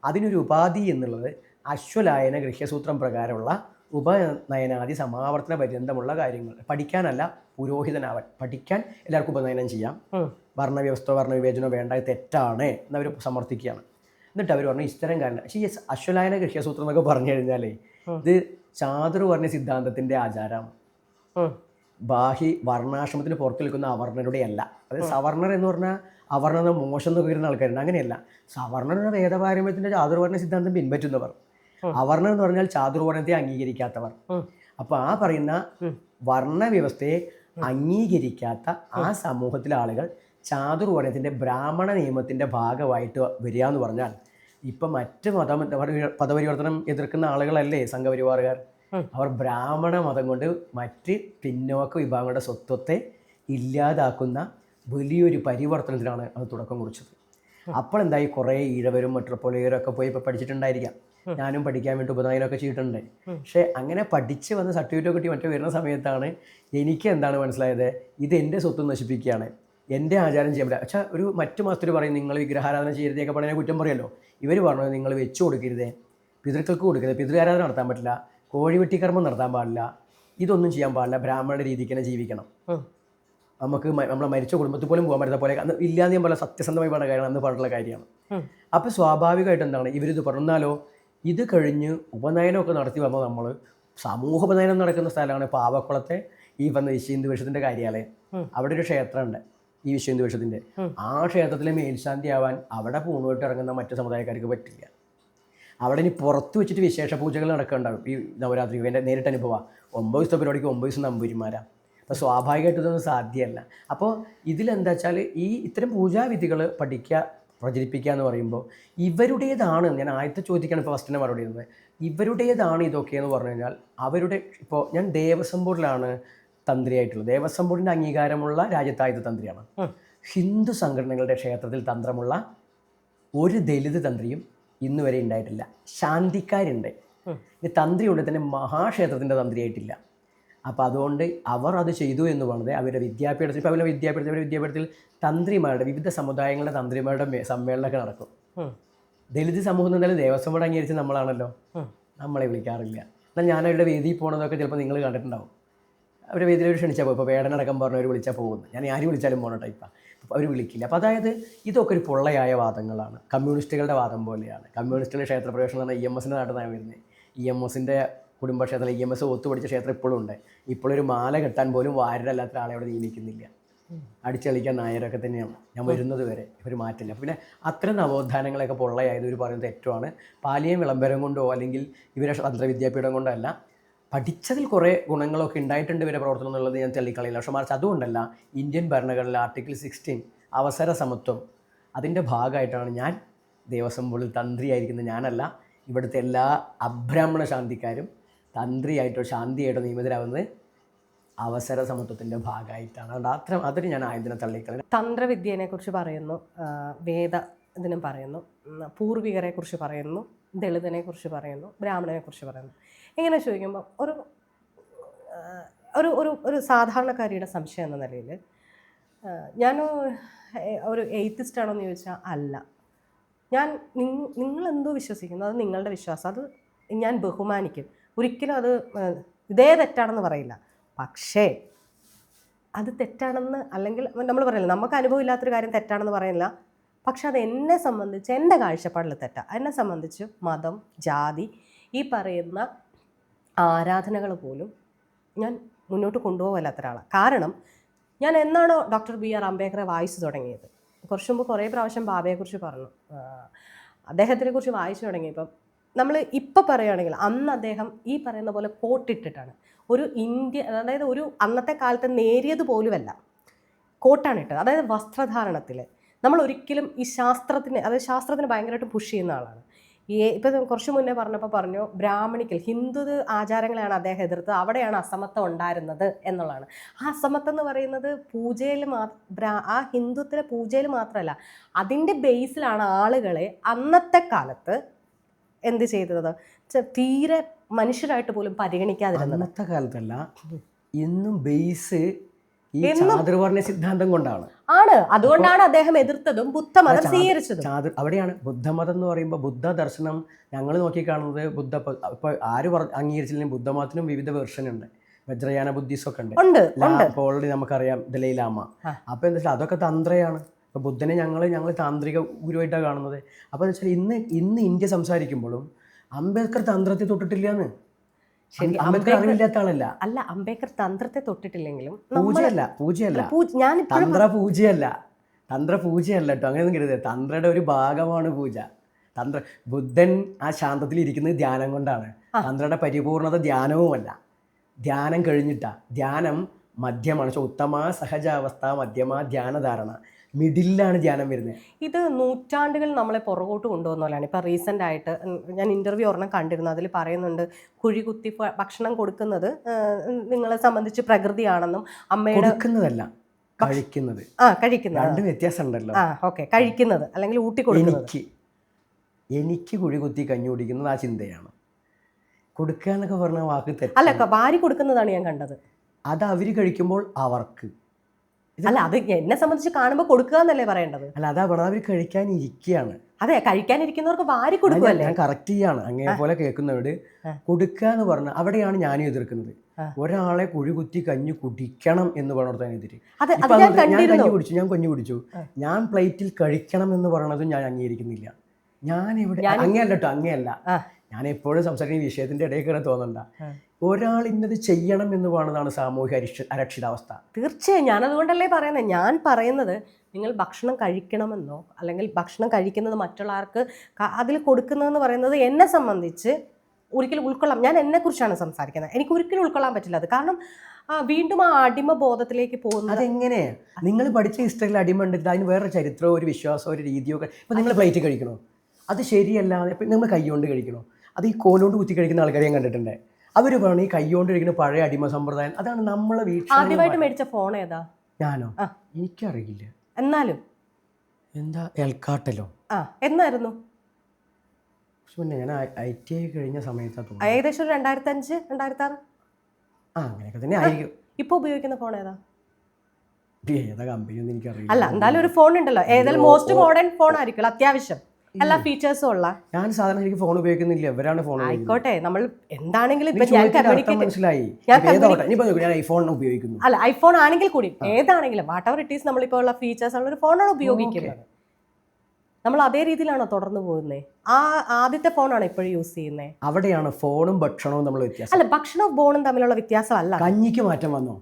അതിനൊരു ഉപാധി എന്നുള്ളത് അശ്വലായന ഗൃഹ്യസൂത്രം പ്രകാരമുള്ള ഉപനയനാദി സമാവർത്തന പര്യന്തമുള്ള കാര്യങ്ങൾ. പഠിക്കാനല്ല, പുരോഹിതനാവാൻ. പഠിക്കാൻ എല്ലാവർക്കും ഉപനയനം ചെയ്യാം. വർണ്ണവ്യവസ്ഥ വർണ്ണവിവേചനോ വേണ്ട, തെറ്റാണ് എന്നവർ സമർത്ഥിക്കുകയാണ്. എന്നിട്ട് അവർ പറഞ്ഞു ഇത്തരം കാരണം. പക്ഷേ ഈ അശ്വലായന ഗൃഹ്യസൂത്രം എന്നൊക്കെ പറഞ്ഞു കഴിഞ്ഞാലേ ഇത് ചാതുർവർണ്ണ സിദ്ധാന്തത്തിൻ്റെ ആചാരമാണ്. ബാഹി വർണ്ണാശ്രമത്തിന് പുറത്ത് നിൽക്കുന്ന അവർണരുടെ അല്ല. അതായത് സവർണർ എന്ന് പറഞ്ഞാൽ അവർണത മോശം എന്നൊക്കെ വരുന്ന ആൾക്കാരുണ്ട്. അങ്ങനെയല്ല. സവർണർ എന്ന വേദപാരമ്പര്യത്തിൻ്റെ ചാതുർവർണ്ണ സിദ്ധാന്തം പിൻപറ്റുന്നവർ. അവർണർ എന്ന് പറഞ്ഞാൽ ചാതുർവർണ്ണത്തെ അംഗീകരിക്കാത്തവർ. അപ്പോൾ ആ പറയുന്ന വർണ്ണവ്യവസ്ഥയെ അംഗീകരിക്കാത്ത ആ സമൂഹത്തിലെ ആളുകൾ ചാതുർവർണ്ണത്തിൻ്റെ ബ്രാഹ്മണ നിയമത്തിൻ്റെ ഭാഗമായിട്ട് വരിക എന്ന് പറഞ്ഞാൽ ഇപ്പം മറ്റ് പദപരിവർത്തനം എതിർക്കുന്ന ആളുകളല്ലേ സംഘപരിവാറുകാർ. അവർ ബ്രാഹ്മണ മതം കൊണ്ട് മറ്റ് പിന്നോക്ക വിഭാഗങ്ങളുടെ സ്വത്വത്തെ ഇല്ലാതാക്കുന്ന വലിയൊരു പരിവർത്തനത്തിലാണ് അത് തുടക്കം കുറിച്ചത്. അപ്പോൾ എന്തായി, കുറേ ഈഴവരും മെട്രോപ്പൊളിയരും പോയി ഇപ്പോൾ പഠിച്ചിട്ടുണ്ടായിരിക്കാം. ഞാനും പഠിക്കാൻ വേണ്ടി ഉപനയനമൊക്കെ ചെയ്തിട്ടുണ്ട്. പക്ഷേ അങ്ങനെ പഠിച്ച് വന്ന് സർട്ടിഫിക്കറ്റ് കിട്ടി മറ്റോ വരുന്ന സമയത്താണ് എനിക്ക് എന്താണ് മനസ്സിലായത്, ഇത് എൻ്റെ സ്വത്ത് നശിപ്പിക്കുകയാണ്, എൻ്റെ ആചാരം ചെയ്യാൻ പറ്റില്ല. പക്ഷേ ഒരു മറ്റു മാസത്തിൽ പറയും നിങ്ങൾ വിഗ്രഹാരാധന ചെയ്യരുതേക്കെ പറഞ്ഞാൽ കുറ്റം പറയുമല്ലോ. ഇവർ പറഞ്ഞത് നിങ്ങൾ വെച്ച് കൊടുക്കരുതേ, പിതൃക്കൾക്ക് കൊടുക്കരുത്, പിതൃആരാധന നടത്താൻ പറ്റില്ല, കോഴി വെട്ടിക്കർമ്മം നടത്താൻ പാടില്ല, ഇതൊന്നും ചെയ്യാൻ പാടില്ല, ബ്രാഹ്മണരുടെ രീതിക്ക് തന്നെ ജീവിക്കണം, നമുക്ക് നമ്മളെ മരിച്ച കുടുംബത്തിൽ പോലും പോകാൻ പറ്റുന്ന പോലെ അന്ന് ഇല്ലാതെ പോലെ സത്യസന്ധമായി പറഞ്ഞ കാര്യമാണ് അന്ന് പറഞ്ഞിട്ടുള്ള കാര്യമാണ്. അപ്പോൾ സ്വാഭാവികമായിട്ട് എന്താണ് ഇവരിത് പറഞ്ഞാലോ, ഇത് കഴിഞ്ഞ് ഉപനയനമൊക്കെ നടത്തി വമ്പോൾ നമ്മൾ സമൂഹ ഉപനയനം നടക്കുന്ന സ്ഥലമാണ് പാവക്കുളത്തെ ഈ വന്ന വിശ്വഹിന്ദു പരിഷത്തിൻ്റെ കാര്യാലയം. അവിടെ ഒരു ക്ഷേത്രമുണ്ട്, ഈ വിശ്വഹിന്ദു പരിഷത്തിൻ്റെ. ആ ക്ഷേത്രത്തിലെ മേൽശാന്തി ആവാൻ അവിടെ പൂണുമായിട്ട് ഇറങ്ങുന്ന മറ്റു സമുദായക്കാർക്ക് പറ്റില്ല. അവിടെ ഇനി പുറത്ത് വെച്ചിട്ട് വിശേഷ പൂജകൾ നടക്കുന്നുണ്ടാവും. ഈ നവരാത്രി എൻ്റെ നേരിട്ട് അനുഭവമാണ്. 9 ദിവസത്തെ പരിപാടിക്ക് 9 ദിവസം നമ്പൂരിമാരാണ്. അപ്പോൾ സ്വാഭാവികമായിട്ട് ഇതൊന്നും സാധ്യമല്ല. അപ്പോൾ ഇതിലെന്താ വെച്ചാൽ ഈ ഇത്തരം പൂജാവിധികൾ പഠിക്കുക, പ്രചരിപ്പിക്കുക എന്ന് പറയുമ്പോൾ ഇവരുടേതാണ്. ഞാൻ ആദ്യത്തെ ചോദിക്കാണ് ഇപ്പോൾ ഫസ്റ്റിനെ മറുപടി ചെയ്യുന്നത്. ഇവരുടേതാണ് ഇതൊക്കെ എന്ന് പറഞ്ഞു കഴിഞ്ഞാൽ അവരുടെ ഇപ്പോൾ ഞാൻ ദേവസ്വം ബോർഡിലാണ് തന്ത്രിയായിട്ടുള്ളത്. ദേവസ്വം ബോർഡിൻ്റെ അംഗീകാരമുള്ള രാജ്യത്തായത് തന്ത്രിയാണ്. ഹിന്ദു സംഘടനകളുടെ ക്ഷേത്രത്തിൽ തന്ത്രമുള്ള ഒരു ദലിത് തന്ത്രിയും ഇന്ന് വരെ ഉണ്ടായിട്ടില്ല. ശാന്തിക്കാരുണ്ട്, ഈ തന്ത്രിയുടെ തന്നെ മഹാക്ഷേത്രത്തിൻ്റെ തന്ത്രിയായിട്ടില്ല. അപ്പോൾ അതുകൊണ്ട് അവർ അത് ചെയ്തു എന്ന് പറഞ്ഞത് അവരുടെ വിദ്യാപീഠത്തിൽ. ഇപ്പോൾ അവരുടെ വിദ്യാപീഠത്തിൽ തന്ത്രിമാരുടെ വിവിധ സമുദായങ്ങളുടെ തന്ത്രിമാരുടെ സമ്മേളനമൊക്കെ നടക്കും. ദലിത് സമൂഹം എന്നാലും ദേവസ്വം ബോർഡ് അംഗീകരിച്ച് നമ്മളാണല്ലോ, നമ്മളെ വിളിക്കാറില്ല. എന്നാൽ ഞാൻ അവരുടെ വേദിയിൽ പോകുന്നതൊക്കെ ചിലപ്പോൾ നിങ്ങൾ കണ്ടിട്ടുണ്ടാവും. അവരുടെ വേദിയിൽ ക്ഷണിച്ചാൽ പോകും. ഇപ്പോൾ വേടനടക്കം പറഞ്ഞവർ വിളിച്ചാൽ പോകുന്നു. ഞാൻ ആര് വിളിച്ചാലും പോകുന്ന ടൈപ്പാണ്. അവർ വിളിക്കില്ല. അപ്പോൾ അതായത് ഇതൊക്കെ ഒരു പൊള്ളയായ വാദങ്ങളാണ്, കമ്മ്യൂണിസ്റ്റുകളുടെ വാദം പോലെയാണ്. കമ്മ്യൂണിസ്റ്റുകളുടെ ക്ഷേത്രപ്രവേശനം എന്ന് പറഞ്ഞാൽ EMSൻ്റെ നാട്ടിലാണ് വരുന്നത്. EMSൻ്റെ കുടുംബക്ഷേത്രം, EMS ഒത്തുപടിച്ച ക്ഷേത്രം ഇപ്പോഴും ഉണ്ട്. ഇപ്പോഴൊരു മാല കെട്ടാൻ പോലും വാരരല്ലാത്ത ആളെ അവിടെ നിയമിക്കുന്നില്ല. അടിച്ചളിക്കാൻ നായരൊക്കെ തന്നെയാണ്. ഞാൻ വരുന്നത് വരെ ഒരു മാറ്റില്ല. പിന്നെ അത്തരം നവോത്ഥാനങ്ങളൊക്കെ പൊള്ളയായത് ഒരു പറയുന്നത് തെറ്റുമാണ്. പാലിയം വിളംബരം കൊണ്ടോ അല്ലെങ്കിൽ ഇവരെ തന്ത്രവിദ്യാപീഠം കൊണ്ടോ അല്ല. പഠിച്ചതിൽ കുറേ ഗുണങ്ങളൊക്കെ ഉണ്ടായിട്ടുണ്ട് ഇവരെ പ്രവർത്തനം എന്നുള്ളത് ഞാൻ തള്ളിക്കളയില്ല. പക്ഷെ മറിച്ച് അതുകൊണ്ടല്ല, ഇന്ത്യൻ ഭരണഘടനയിലെ ആർട്ടിക്കിൾ 16 അവസര സമത്വം അതിൻ്റെ ഭാഗമായിട്ടാണ് ഞാൻ ദേവസ്വം ബോർഡിൽ തന്ത്രിയായിരിക്കുന്നത്. ഞാനല്ല, ഇവിടുത്തെ എല്ലാ അബ്രാഹ്മണ ശാന്തിക്കാരും തന്ത്രിയായിട്ടോ ശാന്തിയായിട്ടോ നിയമിതരാകുന്നത് അവസര സമത്വത്തിൻ്റെ ഭാഗമായിട്ടാണ്. അതുകൊണ്ട് അതിന് ഞാൻ ആയതിനെ തള്ളിക്കളയും. തന്ത്രവിദ്യനെ കുറിച്ച് പറയുന്നു, വേദ ഇതിനും പറയുന്നു, പൂർവികരെ കുറിച്ച് പറയുന്നു, ദളിതനെ കുറിച്ച് പറയുന്നു, ബ്രാഹ്മണനെ കുറിച്ച് പറയുന്നു. ഇങ്ങനെ ചോദിക്കുമ്പോൾ ഒരു ഒരു ഒരു ഒരു സാധാരണക്കാരിയുടെ സംശയം എന്ന നിലയിൽ ഞാൻ ഒരു എയ്ത്തിസ്റ്റ് ആണോ എന്ന് ചോദിച്ചാൽ അല്ല. ഞാൻ നിങ്ങളെന്തോ വിശ്വസിക്കുന്നു, അത് നിങ്ങളുടെ വിശ്വാസം, അത് ഞാൻ ബഹുമാനിക്കും. ഒരിക്കലും അത് ഇതേ തെറ്റാണെന്ന് പറയില്ല. പക്ഷേ അത് തെറ്റാണെന്ന്, അല്ലെങ്കിൽ നമ്മൾ പറയില്ല നമുക്ക് അനുഭവം ഇല്ലാത്തൊരു കാര്യം തെറ്റാണെന്ന് പറയില്ല. പക്ഷെ അത് എന്നെ സംബന്ധിച്ച് എൻ്റെ കാഴ്ചപ്പാടിൽ തെറ്റാണ്. എന്നെ സംബന്ധിച്ച് മതം, ജാതി, ഈ പറയുന്ന ആരാധനകൾ പോലും ഞാൻ മുന്നോട്ട് കൊണ്ടുപോകാത്ത ഒരാളാണ്. കാരണം ഞാൻ എന്നാണോ ഡോക്ടർ BR അംബേദ്കറെ വായിച്ചു തുടങ്ങിയത്, കുറച്ച് മുമ്പ് കുറേ പ്രാവശ്യം ബാബയെക്കുറിച്ച് പറഞ്ഞു, അദ്ദേഹത്തിനെ കുറിച്ച് വായിച്ചു തുടങ്ങിയപ്പം നമ്മൾ ഇപ്പോൾ പറയുകയാണെങ്കിൽ അന്ന് അദ്ദേഹം ഈ പറയുന്ന പോലെ കോട്ടിട്ടിട്ടാണ് ഒരു ഇന്ത്യ, അതായത് ഒരു അന്നത്തെ കാലത്ത് നേരിയത് പോലുമല്ല, കോട്ടാണ് ഇട്ടത്. അതായത് വസ്ത്രധാരണത്തിൽ നമ്മൾ ഒരിക്കലും ഈ ശാസ്ത്രത്തിന്, അതായത് ശാസ്ത്രത്തിന് ഭയങ്കരമായിട്ട് പുഷ് ചെയ്യുന്ന ആളാണ്. ഇപ്പം കുറച്ച് മുന്നേ പറഞ്ഞപ്പോൾ പറഞ്ഞു ബ്രാഹ്മണിക്കൽ ഹിന്ദു ആചാരങ്ങളെയാണ് അദ്ദേഹം എതിർത്തത്, അവിടെയാണ് അസമത്വം ഉണ്ടായിരുന്നത് എന്നുള്ളതാണ്. ആ അസമത്വം എന്ന് പറയുന്നത് പൂജയിൽ ആ ഹിന്ദുത്വത്തിലെ പൂജയിൽ മാത്രമല്ല, അതിൻ്റെ ബേസിലാണ് ആളുകളെ അന്നത്തെ കാലത്ത് എന്ത് ചെയ്തത്, തീരെ മനുഷ്യരായിട്ട് പോലും പരിഗണിക്കാതിരുന്നത്. അന്നത്തെ കാലത്തല്ല, ഇന്നും ബേസ് ഈ ചാതുർവർണ്ണ സിദ്ധാന്തം കൊണ്ടാണ്. അതുകൊണ്ടാണ് അദ്ദേഹം എതിർത്തതും ബുദ്ധമതം സ്വീകരിച്ചതും. അവിടെയാണ് ബുദ്ധമതം എന്ന് പറയുമ്പോൾ ബുദ്ധ ദർശനം ഞങ്ങൾ നോക്കിക്കാണുന്നത്. ഇപ്പോൾ ആര് അംഗീകരിച്ചില്ലെങ്കിൽ ബുദ്ധമതത്തിനും വിവിധ വെർഷൻ ഉണ്ട്. വജ്രയാന ബുദ്ധിസം ഒക്കെ ഉണ്ട്. ഇപ്പോൾ ഓൾറെഡി നമുക്കറിയാം ദലൈലാമ. അപ്പോൾ എന്താ വെച്ചാൽ അതൊക്കെ തന്ത്രയാണ്. ഇപ്പോൾ ബുദ്ധനെ ഞങ്ങൾ താന്ത്രിക ഗുരുവായിട്ടാണ് കാണുന്നത്. അപ്പോൾ എന്താ വെച്ചാൽ ഇന്ന് ഇന്ത്യ സംസാരിക്കുമ്പോഴും അംബേദ്കർ തന്ത്രത്തെ തൊട്ടിട്ടില്ലാന്ന്. അംബേദ്കർ അറിവില്ലാത്ത ആളല്ല. അല്ല, അംബേദ്കർ തന്ത്രത്തെ തൊട്ടിട്ടില്ലെങ്കിലും പൂജയല്ല കേട്ടോ, അങ്ങനെയൊന്നും കരുതരുത്. തന്ത്രയുടെ ഒരു ഭാഗമാണ് പൂജ. ബുദ്ധൻ ആ ശാന്തത്തിൽ ഇരിക്കുന്നത് ധ്യാനം കൊണ്ടാണ്. തന്ത്രയുടെ പരിപൂർണത ധ്യാനവുമല്ല, ധ്യാനം കഴിഞ്ഞിട്ടാ. ധ്യാനം മധ്യമാണ്. ഉത്തമ സഹജാവസ്ഥ, മധ്യമ ധ്യാനധാരണ, മിഡിലാണ് ധ്യാനം വരുന്നത്. ഇത് നൂറ്റാണ്ടുകൾ നമ്മളെ പുറകോട്ട് കൊണ്ടുപോകുന്നതാണ്. ഇപ്പം റീസെൻ്റ് ആയിട്ട് ഞാൻ ഇൻ്റർവ്യൂ ഒരെണ്ണം കണ്ടിരുന്നു. അതിൽ പറയുന്നുണ്ട് കുഴി ഭക്ഷണം കൊടുക്കുന്നത് നിങ്ങളെ സംബന്ധിച്ച് പ്രകൃതിയാണെന്നും അമ്മയുടെ കൊടുക്കുന്നതല്ല കഴിക്കുന്നത്. രണ്ടും വ്യത്യാസം ഉണ്ടല്ലോ. ഓക്കെ, കഴിക്കുന്നത് അല്ലെങ്കിൽ ഊട്ടി കൊടുക്കുന്നത്. എനിക്ക് കുഴി കുത്തി കഞ്ഞി കുടിക്കുന്നത് ആ ചിന്തയാണ്. കൊടുക്കുക എന്നൊക്കെ പറഞ്ഞ വാക്ക് തെറ്റ്. അല്ല, വാരി കൊടുക്കുന്നതാണ് ഞാൻ കണ്ടത്. അത് അവർ കഴിക്കുമ്പോൾ അവർക്ക്. അല്ല, അത് എന്നെ സംബന്ധിച്ച് കാണുമ്പോൾ കൊടുക്കുക എന്നല്ലേ പറയേണ്ടത്? അല്ല, അതാ പറഞ്ഞത്, അവർ കഴിക്കാനിരിക്കുകയാണ്. അതെ, കഴിക്കാനിരിക്കുന്നവർക്ക് വാരി കൊടുക്കുകയല്ലേ. ഞാൻ കറക്റ്റ് ചെയ്യാണ്. അങ്ങനെ പോലെ കേൾക്കുന്നവരോട് കൊടുക്കുക എന്ന് പറഞ്ഞാൽ അവിടെയാണ് ഞാനും എതിർക്കുന്നത്. ഒരാളെ കുഴി കുത്തി കഞ്ഞി കുടിക്കണം എന്ന് പറഞ്ഞതിനെതിരെ. ഞാൻ കഞ്ഞി കുടിച്ചു, ഞാൻ പ്ലേറ്റിൽ കഴിക്കണം എന്ന് പറയുന്നതും ഞാൻ അംഗീകരിക്കുന്നില്ല. ഞാൻ ഇവിടെ അങ്ങനെയല്ല കേട്ടോ, അങ്ങനെയല്ല. ഞാൻ എപ്പോഴും സംസാരിക്കുന്ന വിഷയത്തിന്റെ ഇടയിൽ കയറി തോന്നണ്ട. ഒരാൾ ഇന്നത് ചെയ്യണം എന്ന് പറയുന്നതാണ് സാമൂഹിക അരക്ഷിതാവസ്ഥ. തീർച്ചയായും ഞാനതുകൊണ്ടല്ലേ പറയുന്നത്. ഞാൻ പറയുന്നത് നിങ്ങൾ ഭക്ഷണം കഴിക്കണമെന്നോ അല്ലെങ്കിൽ ഭക്ഷണം കഴിക്കുന്നത് മറ്റുള്ളവർക്ക് അതിൽ കൊടുക്കുന്നതെന്ന് പറയുന്നത് എന്നെ സംബന്ധിച്ച് ഒരിക്കലും ഉൾക്കൊള്ളാം. ഞാൻ എന്നെക്കുറിച്ചാണ് സംസാരിക്കുന്നത്. എനിക്ക് ഒരിക്കലും ഉൾക്കൊള്ളാൻ പറ്റില്ല അത്. കാരണം വീണ്ടും ആ അടിമ ബോധത്തിലേക്ക് പോകുന്നത്. അതെങ്ങനെ? നിങ്ങൾ പഠിച്ച ഹിസ്റ്ററിയിൽ അടിമ ഉണ്ട്, അതിന് വേറെ ചരിത്രമോ ഒരു വിശ്വാസമോ ഒരു രീതിയോ ഒക്കെ. ഇപ്പം നിങ്ങൾ പ്ലേറ്റ് കഴിക്കണോ? അത് ശരിയല്ലാതെ ഇപ്പം നിങ്ങൾ കൈകൊണ്ട് കഴിക്കണോ? അത് ഈ കോലുകൊണ്ട് കുത്തി കഴിക്കുന്ന ആൾക്കാരെ ഞാൻ കണ്ടിട്ടുണ്ട്. അവർ പറഞ്ഞു ഈ കൈകൊണ്ട് കഴിക്കുന്ന പഴയ അടിമ സമ്പ്രദായം. അതാണ് നമ്മളെ വീട്ടിൽ. ആദ്യമായിട്ട് മേടിച്ച ഫോൺ ഏതാ? ഞാനോ? എനിക്കറിയില്ല. എന്നാലും എന്താ എൽക്കാട്ടലോ? എന്നായിരുന്നു? പിന്നെ ഞാൻ ITI കഴിഞ്ഞ സമയത്താണ് തോന്നുന്നു. ഏകദേശം 2005 2006 അങ്ങനെയൊക്കെ തന്നെ ആയിരിക്കും. ഇപ്പൊ ഉപയോഗിക്കുന്ന ഫോൺ ഏതാ? ഏതാ കമ്പനി ഒന്നും എനിക്കറിയില്ല. അല്ല, എന്തായാലും ഒരു ഫോൺ ഉണ്ടല്ലോ. ഏതായാലും മോസ്റ്റ് മോഡേൺ ഫോൺ ആയിരിക്കും, അത്യാവശ്യം എല്ലാ ഫീച്ചേഴ്സും ഉള്ള. ഞാൻ സാധാരണ എനിക്ക് ഫോൺ ഉപയോഗിക്കുന്നില്ല. ഇവരാണ് ഫോൺ. ആയിക്കോട്ടെ, നമ്മൾ എന്താണെങ്കിലും മനസ്സിലായി. ഞാൻ ഐഫോൺ ഉപയോഗിക്കുന്നു. അല്ല, ഐഫോൺ ആണെങ്കിൽ കൂടി ഏതാണെങ്കിലും വാട്ട് എവർ ഇറ്റ് ഈസ്, നമ്മളിപ്പോൾ ഉള്ള ഫീച്ചേഴ്സ് ഉള്ള ഒരു ഫോണാണ് ഉപയോഗിക്കുന്നത്. നമ്മൾ അതേ രീതിയിലാണോ തുടർന്ന് പോകുന്നത്? ആദ്യത്തെ ഫോണാണ് ഇപ്പോഴും യൂസ് ചെയ്യുന്നത്. അവിടെയാണ് ഫോണും ഭക്ഷണവും നമ്മൾ വ്യത്യാസം. അല്ല, ഭക്ഷണവും ഫോണും തമ്മിലുള്ള വ്യത്യാസമല്ല. കഞ്ഞിക്ക് മാറ്റം വന്നോ?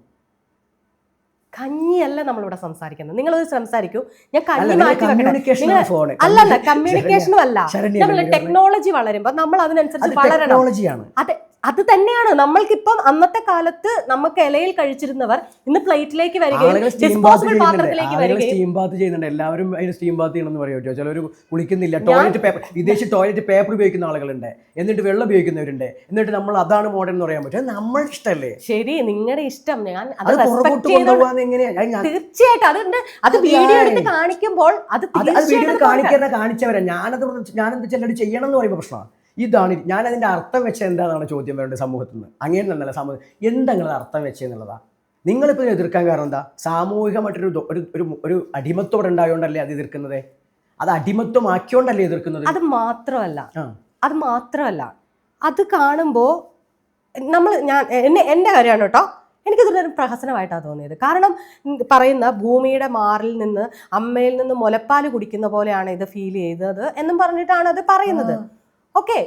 കഞ്ഞിയല്ല നമ്മളിവിടെ സംസാരിക്കുന്നത്. നിങ്ങളത് സംസാരിക്കൂ. ഞാൻ കഞ്ഞി മാറ്റി വെക്കട്ടെ. അല്ലല്ല, കമ്മ്യൂണിക്കേഷനും അല്ല. നമ്മൾ ടെക്നോളജി വളരുമ്പോൾ നമ്മൾ അതിനനുസരിച്ച് വളരണം. അത് തന്നെയാണ് നമ്മൾക്കിപ്പം. അന്നത്തെ കാലത്ത് നമുക്ക് ഇലയിൽ കഴിച്ചിരുന്നവർ ഇന്ന് പ്ലേറ്റിലേക്ക് വരികയും ഡിസ്പോസിബിൾ പാത്രത്തിലേക്ക് വരികയും. സ്റ്റീം ബാത്ത് ചെയ്യുന്നുണ്ട് എല്ലാവരും. അതിന് സ്റ്റീം ബാത്ത് ചെയ്യണമെന്ന് പറയുമോ? ചിലർ കുളിക്കുന്നില്ല. ടോയ്ലറ്റ് പേപ്പർ, വിദേശ ടോയ്ലറ്റ് പേപ്പർ ഉപയോഗിക്കുന്ന ആളുകളുണ്ട്, എന്നിട്ട് വെള്ളം ഉപയോഗിക്കുന്നവരുണ്ട്. എന്നിട്ട് നമ്മൾ അതാണ് മോഡേൺ എന്ന് പറയാൻ പറ്റും. നമ്മൾ ഇഷ്ടമല്ലേ? ശരി, നിങ്ങളുടെ ഇഷ്ടം. ഞാൻ തീർച്ചയായിട്ടും അത് വീഡിയോ എടുത്ത് കാണിക്കുമ്പോൾ അത് കാണിച്ചവരാ. ഞാനെന്ത് ചിലർ ചെയ്യണം എന്ന് പറയുമ്പോൾ പ്രശ്നമാണ്. ഇതാണ് ഞാൻ അതിൻ്റെ അർത്ഥം വെച്ച എന്താണെന്നാണ് ചോദ്യം വരേണ്ടത് സമൂഹത്തിൽ നിന്ന്. അങ്ങനെ തന്നെയല്ല സമൂഹം എന്താ നിങ്ങളത് അർത്ഥം വെച്ചെന്നുള്ളതാണ്. നിങ്ങളിപ്പോൾ എതിർക്കാൻ കാരണം എന്താ? സാമൂഹികമായിട്ടൊരു ഒരു അടിമത്തോടെ ഉണ്ടായതുകൊണ്ടല്ലേ അത് എതിർക്കുന്നത്? അത് അടിമത്വമാക്കിയോണ്ടല്ലേ എതിർക്കുന്നത്? അത് മാത്രമല്ല അത് കാണുമ്പോൾ എൻ്റെ കാര്യമാണ് കേട്ടോ, എനിക്കിതൊരു പ്രഹസനമായിട്ടാണ് തോന്നിയത്. കാരണം പറയുന്ന ഭൂമിയുടെ മാറിൽ നിന്ന് അമ്മയിൽ നിന്ന് മുലപ്പാൽ കുടിക്കുന്ന പോലെയാണ് ഇത് ഫീൽ ചെയ്തത് എന്നും പറഞ്ഞിട്ടാണ് അത് പറയുന്നത്. ഓക്കെ,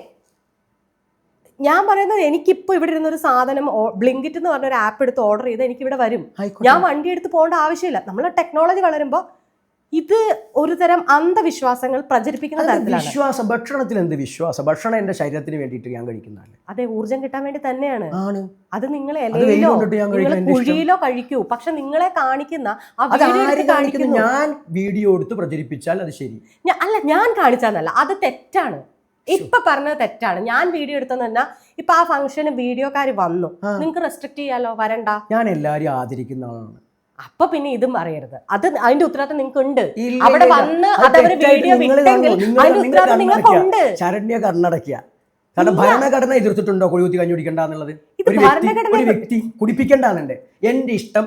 ഞാൻ പറയുന്നത് എനിക്കിപ്പോൾ ഇവിടെ ഇരുന്നൊരു സാധനം ബ്ലിങ്കിറ്റ് എന്ന് പറഞ്ഞൊരു ആപ്പ് എടുത്ത് ഓർഡർ ചെയ്ത് എനിക്കിവിടെ വരും. ഞാൻ വണ്ടി എടുത്ത് പോകേണ്ട ആവശ്യമില്ല. നമ്മൾ ടെക്നോളജി വളരുമ്പോൾ ഇത് ഒരു തരം അന്ധവിശ്വാസങ്ങൾ പ്രചരിപ്പിക്കുന്ന തരത്തിലാണ്. വിശ്വാസം, ഭക്ഷണത്തിൽ എന്ത് വിശ്വാസം? ഭക്ഷണം എന്റെ ശരീരത്തിന് വേണ്ടിയിട്ട് ഞാൻ കഴിക്കുന്നതല്ലേ. അതെ, ഊർജ്ജം കിട്ടാൻ വേണ്ടി തന്നെയാണ്. അത് നിങ്ങൾ ഇലയിലോ കുഴിയിലോ കഴിക്കൂ. പക്ഷെ നിങ്ങളെ കാണിക്കുന്ന ഞാൻ വീഡിയോ എടുത്ത് പ്രചരിപ്പിച്ചാൽ അത് ശരി. അല്ല, ഞാൻ കാണിച്ചാന്നല്ല, അത് തെറ്റാണ്. ഇപ്പൊ പറഞ്ഞത് തെറ്റാണ്. ഞാൻ വീഡിയോ എടുത്തെന്ന് പറഞ്ഞാൽ ഇപ്പൊ ആ ഫംഗ്ഷന് വീഡിയോക്കാർ വന്നു, നിങ്ങൾക്ക് റെസ്ട്രിക്ട് ചെയ്യാലോ, വരണ്ട. ഞാൻ എല്ലാവരും ആദരിക്കുന്ന ആളാണ്. അപ്പൊ പിന്നെ ഇതും പറയരുത്. അത് അതിന്റെ ഉത്തരവാദിത്തം നിങ്ങൾക്ക് ഉണ്ട്. അവിടെ വന്ന് അതവര് വീഡിയോ വിട്ടെങ്കിൽ അതിന്റെ ഉത്തരവാദിത്തം നിങ്ങൾക്ക് ഉണ്ട്. ശരണ്യ കണ്ണടക്കുക. കാരണം ഭരണഘടന എതിർത്തിട്ടുണ്ടോ കൊഴുകുത്തി കഞ്ഞി കുടിക്കണ്ട എന്നുള്ളത്? ഒരു വ്യക്തി കുടിപ്പിക്കേണ്ടതുണ്ട്. എന്റെ ഇഷ്ടം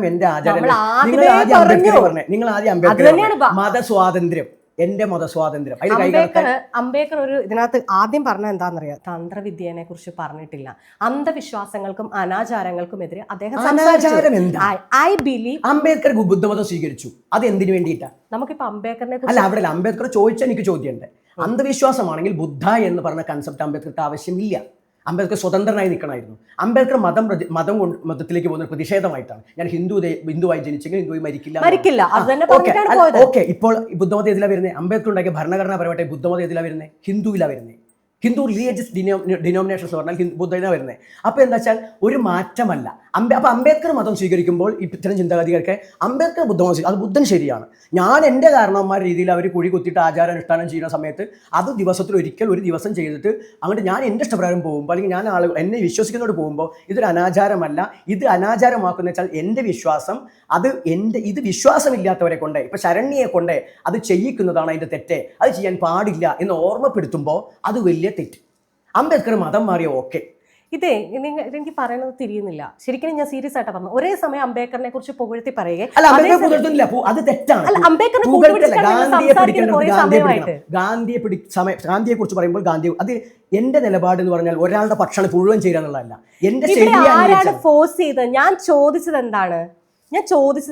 എന്റെ ആചാരം. നിങ്ങൾ ആദ്യം അംബേദ്കർ പറഞ്ഞേ, നിങ്ങൾ ആദ്യം അംബേദ്കർ മതസ്വാതന്ത്ര്യം, എന്റെ മതസ്വാതന്ത്ര്യം. അംബേദ്കർ ഒരു ഇതിനകത്ത് ആദ്യം പറഞ്ഞ എന്താണെന്നറിയാം, തന്ത്രവിദ്യനെ കുറിച്ച് പറഞ്ഞിട്ടില്ല. അന്ധവിശ്വാസങ്ങൾക്കും അനാചാരങ്ങൾക്കും എതിരെ അദ്ദേഹം ഐ ബിലീവ്. അംബേദ്കർ ബുദ്ധമതം സ്വീകരിച്ചു, അത് എന്തിനു വേണ്ടിയിട്ടാ? നമുക്കിപ്പോ അംബേദ്കറിനെ അല്ല, അവിടെ അംബേദ്കർ ചോദിച്ച എനിക്ക് ചോദ്യമുണ്ട്. അന്ധവിശ്വാസമാണെങ്കിൽ ബുദ്ധ എന്ന് പറഞ്ഞ കൺസെപ്റ്റ് അംബേദ്കർക്ക് ആവശ്യമില്ല. അംബേദ്കർ സ്വതന്ത്രനായി നിൽക്കണമായിരുന്നു. അംബേദ്കർ മതത്തിലേക്ക് പോകുന്ന പ്രതിഷേധമായിട്ടാണ്. ഞാൻ ഹിന്ദുവായി ജനിച്ചെങ്കിൽ ഹിന്ദുവായി മരിക്കില്ല. ഓക്കെ, ഇപ്പോൾ ബുദ്ധമതം ഏതിലാണ് വരുന്നത്? അംബേദ്കർ ഉണ്ടാക്കിയ ഭരണഘടനാപരമായിട്ട് ബുദ്ധമതം ഏതിലാണ് വരുന്നത്? ഹിന്ദുവിലാണ് വരുന്നത്. ഹിന്ദു റിലീജിയസ് ഡിനോമിനേഷൻസ് പറഞ്ഞാൽ ബുദ്ധനാണ് വരുന്നത്. അപ്പോൾ എന്താ വെച്ചാൽ ഒരു മാറ്റമല്ല. അപ്പോൾ അംബേദ്കർ മതം സ്വീകരിക്കുമ്പോൾ ഇത്തരം ചിന്താഗതികൾക്ക് അംബേദ്കർ ബുദ്ധമതം, അത് ബുദ്ധൻ ശരിയാണ്. ഞാൻ എൻ്റെ കാരണവന്മാരുടെ രീതിയിൽ അവർ കുഴി കുത്തിയിട്ട് ആചാരാനുഷ്ഠാനം ചെയ്യുന്ന സമയത്ത് അത് ദിവസത്തിൽ ഒരിക്കൽ ഒരു ദിവസം ചെയ്തിട്ട് അങ്ങോട്ട് ഞാൻ എൻ്റെ ഇഷ്ടപ്രകാരം പോകുമ്പോൾ, അല്ലെങ്കിൽ ഞാൻ ആളുകൾ എന്നെ വിശ്വസിക്കുന്നതോട് പോകുമ്പോൾ ഇതൊരു അനാചാരമല്ല. ഇത് അനാചാരമാക്കുന്ന വെച്ചാൽ എൻ്റെ വിശ്വാസം, ഇത് വിശ്വാസമില്ലാത്തവരെ കൊണ്ട്, ഇപ്പം ശരണ്യെ കൊണ്ട് അത് ചെയ്യിക്കുന്നതാണ് അതിൻ്റെ തെറ്റ്. അത് ചെയ്യാൻ പാടില്ല എന്ന് ഓർമ്മപ്പെടുത്തുമ്പോൾ അത് വലിയ തെറ്റ്. അംബേദ്കർ മതം മാറിയ ഓക്കെ. ഇതേ എനിക്ക് പറയുന്നത് തിരിയുന്നില്ല. ശരിക്കും ഞാൻ സീരിയസ് ആയിട്ട് പറഞ്ഞു. ഒരേ സമയം അംബേദ്കറിനെ കുറിച്ച് പുകഴ്ത്തി പറയുക, അത് തെറ്റാണ്. ഗാന്ധിയെ കുറിച്ച് പറയുമ്പോൾ ഗാന്ധി, അത് എന്റെ നിലപാട് എന്ന് പറഞ്ഞാൽ ഒരാളുടെ ഭക്ഷണം മുഴുവൻ ചേരാന്നുള്ളതല്ല. എന്റെ ആരാണ് ഫോഴ്സ് ചെയ്തത്? ഞാൻ ചോദിച്ചത്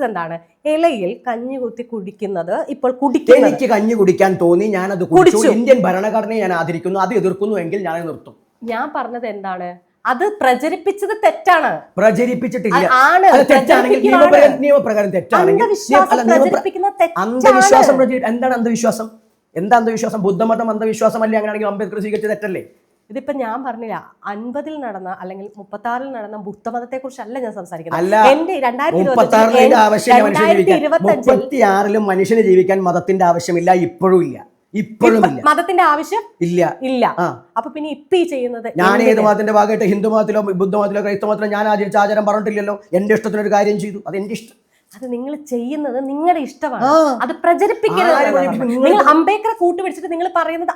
എന്താണ്? ഇലയിൽ കഞ്ഞി കുത്തി കുടിക്കുന്നത് ഇപ്പോൾ കുടിക്കുന്നത്. എനിക്ക് കഞ്ഞി കുടിക്കാൻ തോന്നി, ഞാനത് കുടിച്ചു. ഇന്ത്യൻ ഭരണഘടനയെ ഞാൻ ആദരിക്കുന്നു. അത് എതിർക്കുന്നു എങ്കിൽ ഞാൻ നിർത്തും. ഞാൻ പറഞ്ഞത് എന്താണ്? അത് പ്രചരിപ്പിച്ചത് തെറ്റാണ്. പ്രചരിപ്പിച്ചിട്ടില്ല. നിയമപ്രകാരം തെറ്റാണെങ്കിൽ അന്ധവിശ്വാസം. എന്താണ് അന്ധവിശ്വാസം? എന്താ അന്ധവിശ്വാസം? ബുദ്ധമതം അന്ധവിശ്വാസമല്ലേ? അങ്ങനെയാണെങ്കിൽ അംബേദ്കർ സ്വീകരിച്ച തെറ്റല്ലേ? ഇതിപ്പോ ഞാൻ പറഞ്ഞില്ല, 50-ൽ നടന്ന അല്ലെങ്കിൽ 36-ൽ നടന്ന ബുദ്ധമതത്തെ കുറിച്ചല്ല ഞാൻ സംസാരിക്കുന്നത്. മനുഷ്യന് ജീവിക്കാൻ മതത്തിന്റെ ആവശ്യമില്ല, ഇപ്പോഴും ഇല്ല. മതത്തിന്റെ ആവശ്യം ഇല്ല. അപ്പൊ പിന്നെ ഇപ്പൊ ചെയ്യുന്നത്, ഞാൻ ഏത് മതത്തിന്റെ ഭാഗമായിട്ട് ഹിന്ദു മതത്തിലോ ബുദ്ധമതത്തിലോ ക്രൈസ്തവ മതത്തിലോ ഞാൻ ആചരിച്ച ആചാരം പറഞ്ഞിട്ടില്ലല്ലോ. എന്റെ ഇഷ്ടത്തിനൊരു കാര്യം ചെയ്തു, അത് എന്റെ ഇഷ്ടം. അത് നിങ്ങൾ ചെയ്യുന്നത് നിങ്ങളുടെ ഇഷ്ടമാണ്. അത് പ്രചരിപ്പിക്കരുത്. നിങ്ങൾ അംബേദ്കറെ കൂട്ടുപിടിച്ചിട്ട് നിങ്ങൾ പറയുന്നത്